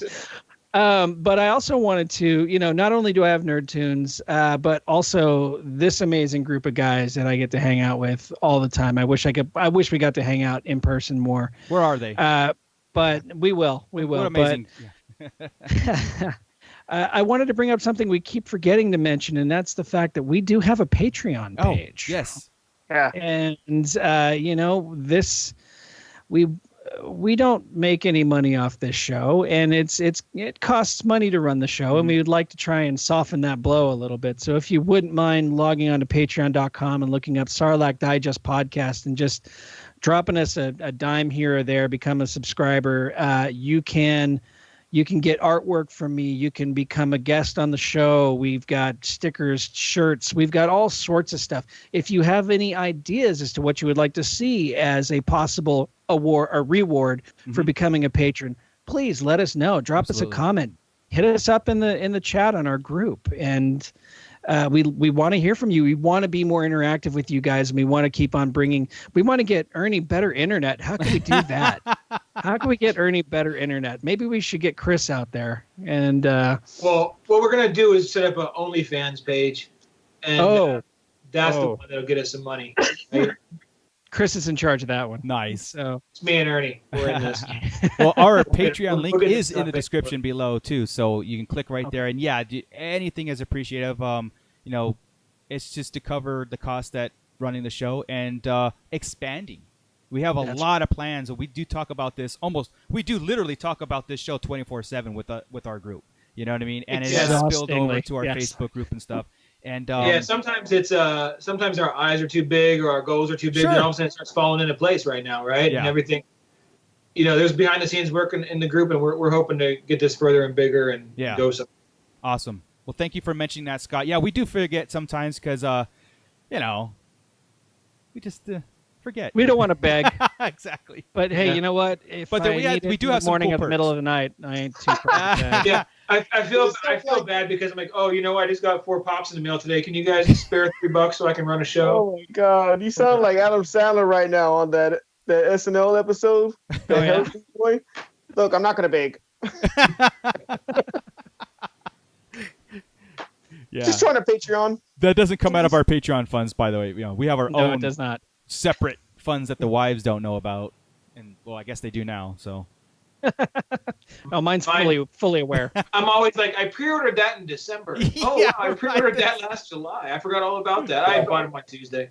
But I also wanted to, not only do I have Nerd Tunes, but also this amazing group of guys that I get to hang out with all the time. I wish we got to hang out in person more. Where are they? But we will. What amazing. But, I wanted to bring up something we keep forgetting to mention, and that's the fact that we do have a Patreon page. Oh, yes. Yeah. And, this, we don't make any money off this show, and it costs money to run the show, and we would like to try and soften that blow a little bit. So if you wouldn't mind logging on to patreon.com and looking up Sarlacc Digest Podcast and just dropping us a dime here or there, become a subscriber. You can get artwork from me. You can become a guest on the show. We've got stickers, shirts. We've got all sorts of stuff. If you have any ideas as to what you would like to see as a possible award or reward for becoming a patron, please let us know. Drop us a comment. Hit us up in the chat on our group. And we want to hear from you. We want to be more interactive with you guys, and we want to keep on we want to get Ernie better internet. How can we do that? How can we get Ernie better internet? Maybe we should get Chris out there. And well, what we're gonna do is set up an OnlyFans page, and that's the one that'll get us some money. Right? Chris is in charge of that one. Nice. So it's me and Ernie. We're in this. Well, our Patreon link is in the description below too, so you can click right there. And yeah, anything is appreciative. It's just to cover the cost that running the show and expanding. We have a lot of plans, and we do talk about this we do literally talk about this show 24/7 with our group. You know what I mean? And it has spilled over to our Facebook group and stuff. And sometimes it's sometimes our eyes are too big or our goals are too big, and all of a sudden it starts falling into place right now, right? Yeah. And everything. There's behind the scenes work in the group, and we're hoping to get this further and bigger and go somewhere. Awesome. Well, thank you for mentioning that, Scott. Yeah, we do forget sometimes because we just forget. We don't want to beg. Exactly. But hey, you know what? If we do have some morning cool at the perks. middle of the night, I ain't too proud. Yeah, I feel bad because I'm like, I just got 4 pops in the mail today. Can you guys spare $3 so I can run a show? Oh my God, you sound like Adam Sandler right now on that SNL episode. Boy. Look, I'm not gonna beg. Yeah. Just join a Patreon. That doesn't come out of our Patreon funds, by the way. We have our own. No, it does not. Separate funds that the wives don't know about, and I guess they do now. So. No, mine's fully aware. I'm always like, I pre-ordered that in December. I pre-ordered that last July. I forgot all about that. I bought it on Tuesday.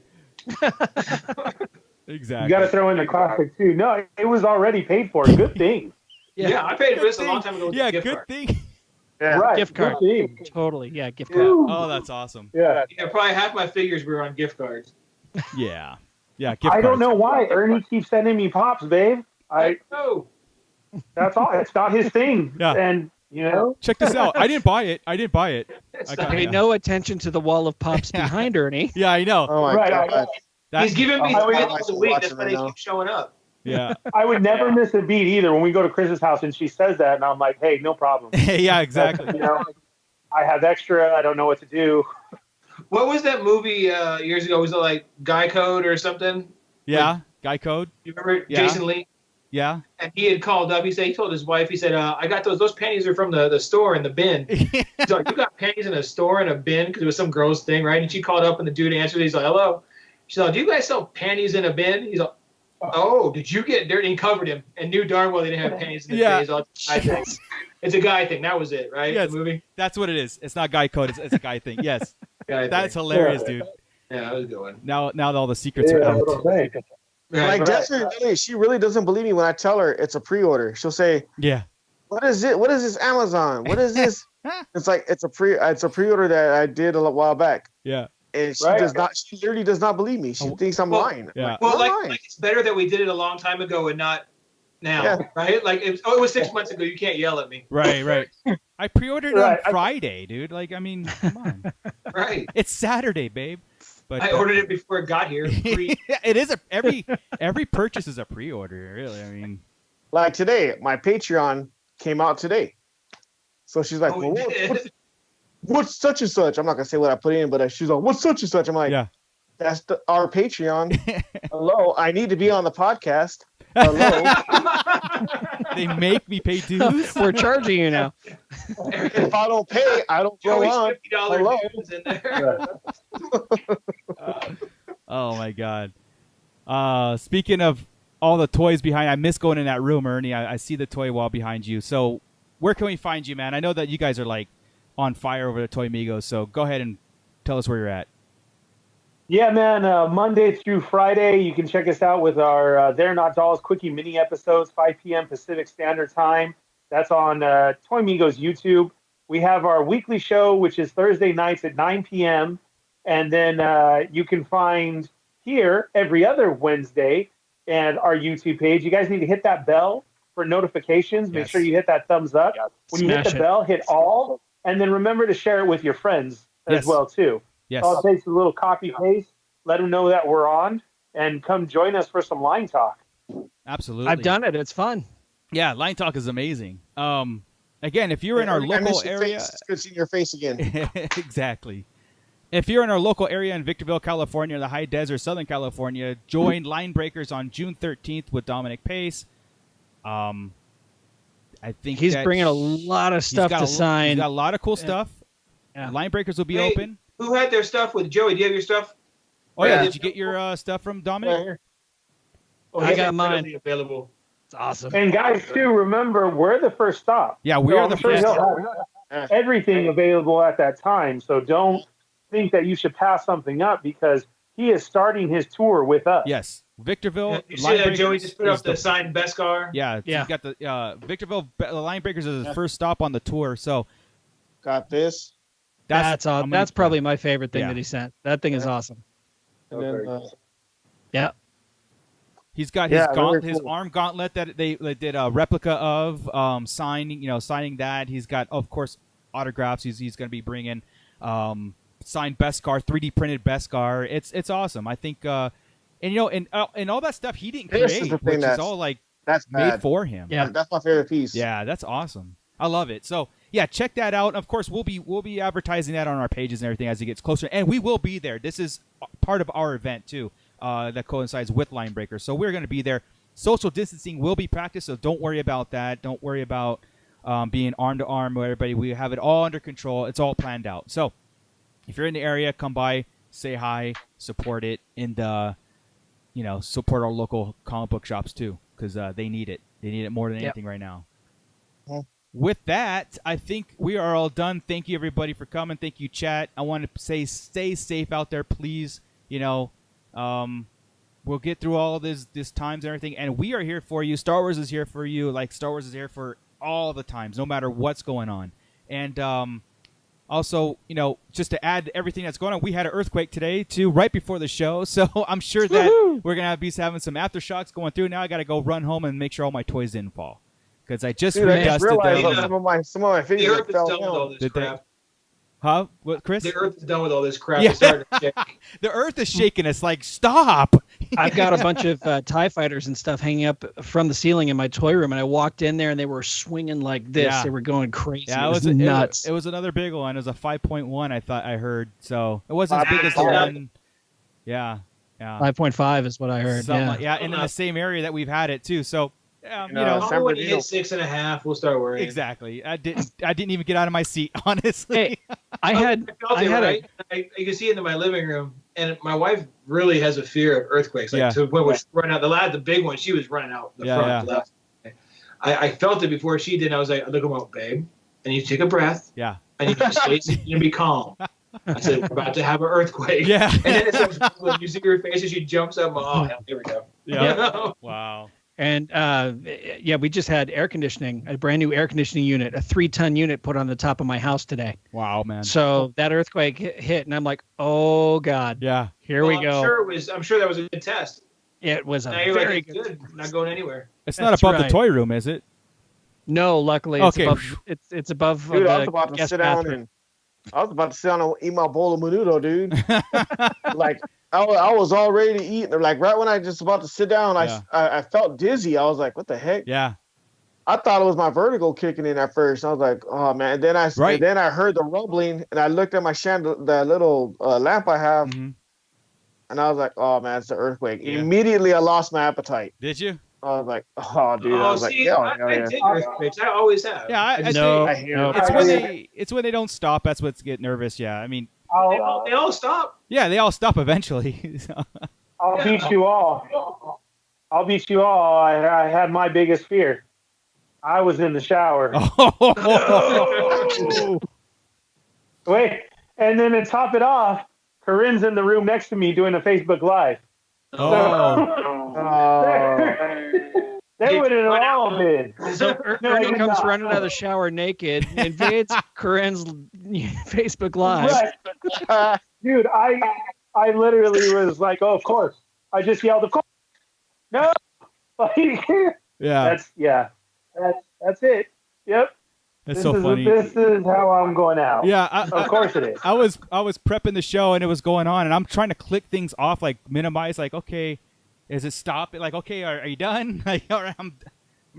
Exactly. You got to throw in the classic too. No, it was already paid for. Good thing. Yeah, I paid for this a long time ago. Yeah, good thing. Yeah, right. Gift card. Totally. Yeah, gift card. Oh, that's awesome. Yeah. Probably half my figures were on gift cards. Yeah. Yeah. Gift I cards. don't know why Ernie keeps sending me pops, babe. I know. That's all. It's not his thing. Yeah. And check this out. I didn't buy it. I Pay no attention to the wall of pops behind Ernie. Yeah, I know. Oh my God. He's giving me $3 a week. That's why they keep showing up. Yeah. I would never miss a beat either when we go to Chris's house and she says that, and I'm like, hey, no problem. Yeah, exactly. I have extra. I don't know what to do. What was that movie years ago? Was it like Guy Code or something? Yeah, Guy Code. You remember Jason Lee? Yeah. And he had called up. He told his wife, he said, I got those panties are from the store in the bin. He's like, you got panties in a store in a bin? Because it was some girl's thing, right? And she called up and the dude answered. He's like, hello. She's like, do you guys sell panties in a bin? He's like, oh, did you get dirty? And covered him and knew darn well they didn't have panties in the bin. It's a guy thing. That was it, right? Yes, the movie? That's what it is. It's not Guy Code. It's a guy thing. Yes. That's thing. hilarious, dude. Yeah, that was a good one. Now all the secrets are out. Like, definitely, she really doesn't believe me when I tell her it's a pre-order. She'll say, yeah. What is it? What is this Amazon? What is this? It's like it's a pre-order that I did a while back. Yeah. And she she literally does not believe me. She thinks I'm lying. Yeah. Like it's better that we did it a long time ago and not now, right? Like it was 6 months ago. You can't yell at me. Right. I pre-ordered it on Friday, dude. Like, I mean, come on. Right. It's Saturday, babe. But I ordered it before it got here. It is every purchase is a pre-order, really. I mean, like today, my Patreon came out today. So she's like, what's such and such? I'm not gonna say what I put in, but she's like, what's such and such? I'm like, that's our Patreon. Hello, I need to be on the podcast. Hello. They make me pay dues. We're charging you now. If I don't pay, I don't go on. $50 dues in there. Oh my god. Speaking of all the toys behind, I miss going in that room, Ernie. I see the toy wall behind you. So where can we find you, man? I know that you guys are like on fire over the Toy Migos, so go ahead and tell us where you're at. Yeah, man. Monday through Friday, you can check us out with our They're Not Dolls Quickie mini episodes, 5 p.m. Pacific Standard Time. That's on Toy Migos YouTube. We have our weekly show, which is Thursday nights at 9 p.m. And then you can find here every other Wednesday and our YouTube page. You guys need to hit that bell for notifications. Make sure you hit that thumbs up. When you hit the bell, hit all. And then remember to share it with your friends as well, too. Yes. All it takes is a little copy paste. Let them know that we're on, and come join us for some line talk. Absolutely. I've done it. It's fun. Yeah, line talk is amazing. Again, if you're in our local area, it's good seeing your face again. Exactly. If you're in our local area in Victorville, California, the high desert, Southern California, join Line Breakers on June 13th with Dominic Pace. I think he's bringing a lot of stuff to sign. He's got a lot of cool stuff. Yeah. Line Breakers will be open. Who had their stuff with Joey? Do you have your stuff? Oh yeah, did you get your stuff from Dominic? Oh, I got mine available. It's awesome. And guys, too, remember we're the first stop. Yeah, we are the first stop. Everything available at that time, so don't think that you should pass something up because he is starting his tour with us. Yes, Victorville. You see that Joey just put up the signed Beskar? Yeah. He's got the Victorville Line Breakers is his first stop on the tour. So got this. That's probably my favorite thing that he sent. That thing is awesome. And then, yeah. He's got his his arm gauntlet that they did a replica of, signing that. He's got, of course, autographs. He's going to be bringing signed Beskar, 3D printed Beskar. It's awesome. I think, and all that stuff he didn't create, which is all like made for him. Yeah, that's my favorite piece. Yeah, that's awesome. I love it. So yeah, check that out. Of course, we'll be advertising that on our pages and everything as it gets closer, and we will be there. This is part of our event too, that coincides with Line Breakers. So we're going to be there. Social distancing will be practiced, so don't worry about that. Don't worry about being arm to arm with everybody. We have it all under control. It's all planned out. So if you're in the area, come by, say hi, support it, and support our local comic book shops too, because they need it. They need it more than anything right now. With that, I think we are all done. Thank you, everybody, for coming. Thank you, chat. I want to say stay safe out there, please. We'll get through all this times and everything, and we are here for you. Star Wars is here for you. Like Star Wars is here for all the times, no matter what's going on. And also, just to add to everything that's going on, we had an earthquake today, too, right before the show. So I'm sure that we're going to be having some aftershocks going through. Now I got to go run home and make sure all my toys didn't fall. Because I just redusted them. Some of my figures fell down. With all this crap. Huh? What, Chris? The Earth is done with all this crap. Yeah. It's starting to shake. The Earth is shaking. It's like, stop. I've got a bunch of TIE fighters and stuff hanging up from the ceiling in my toy room, and I walked in there, and they were swinging like this. Yeah. They were going crazy. Yeah, it was nuts. It was another big one. It was a 5.1, I heard. So it wasn't as big as the one. Yeah. 5.5 is what I heard. And in the same area that we've had it, too. So... when you hit 6.5, we'll start worrying. Exactly. I didn't even get out of my seat, honestly. Hey, you can see it in my living room, and my wife really has a fear of earthquakes. Like to the point where she's running out. The big one, she was running out the front left. I felt it before she did. And I was like, look at my babe, and you take a breath. Yeah. And you to be calm. I said, we're about to have an earthquake. Yeah. And then it's like, when you see her face and she jumps up, oh, hell, here we go. Yeah. Wow. And we just had air conditioning, a brand new air conditioning unit, a 3-ton unit put on the top of my house today. Wow, man. So that earthquake hit, and I'm like, oh God. Yeah. Here we go. I'm sure that was a good test. It was very good. Not going anywhere. It's not above the toy room, is it? No, luckily it's above. Dude, I was about to sit down and eat my bowl of menudo, dude. Like I was all ready to eat. Like right when I just about to sit down, I felt dizzy. I was like, what the heck? Yeah. I thought it was my vertigo kicking in at first. I was like, oh man. And then I heard the rumbling, and I looked at my the little lamp I have, and I was like, oh man, it's the earthquake. Yeah. Immediately I lost my appetite. Did you? I was like, oh, dude. I was see, like, I take earthquakes. I always have. Yeah, I it's when they don't stop. That's what's get nervous. Yeah, I mean, they all stop. Yeah, they all stop eventually. I'll beat you all. I'll beat you all. I had my biggest fear. I was in the shower. Wait, and then to top it off, Corinne's in the room next to me doing a Facebook Live. They would have all been. So Ernie comes running out of the shower naked, invades Corinne's Facebook Live. Right. Dude, I literally was like, oh, of course. I just yelled, of course. No. Yeah. That's it. Yep. That's so funny. This is how I'm going out. Yeah, of course it is. I was prepping the show and it was going on, and I'm trying to click things off, like minimize, like okay, is it stop? Like okay, are you done? Like all right, I'm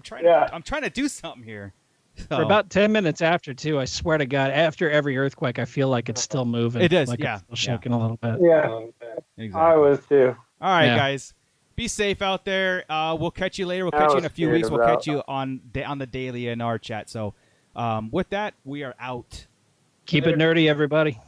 trying to do something here. So. For about 10 minutes after too, I swear to God, after every earthquake, I feel like it's still moving. It is, like yeah, it's still shaking a little bit. Yeah, exactly. I was too. All right, guys. Be safe out there. We'll catch you later. We'll catch you in a few weeks. We'll catch you on the daily in our chat. So with that, we are out. Keep it nerdy, everybody.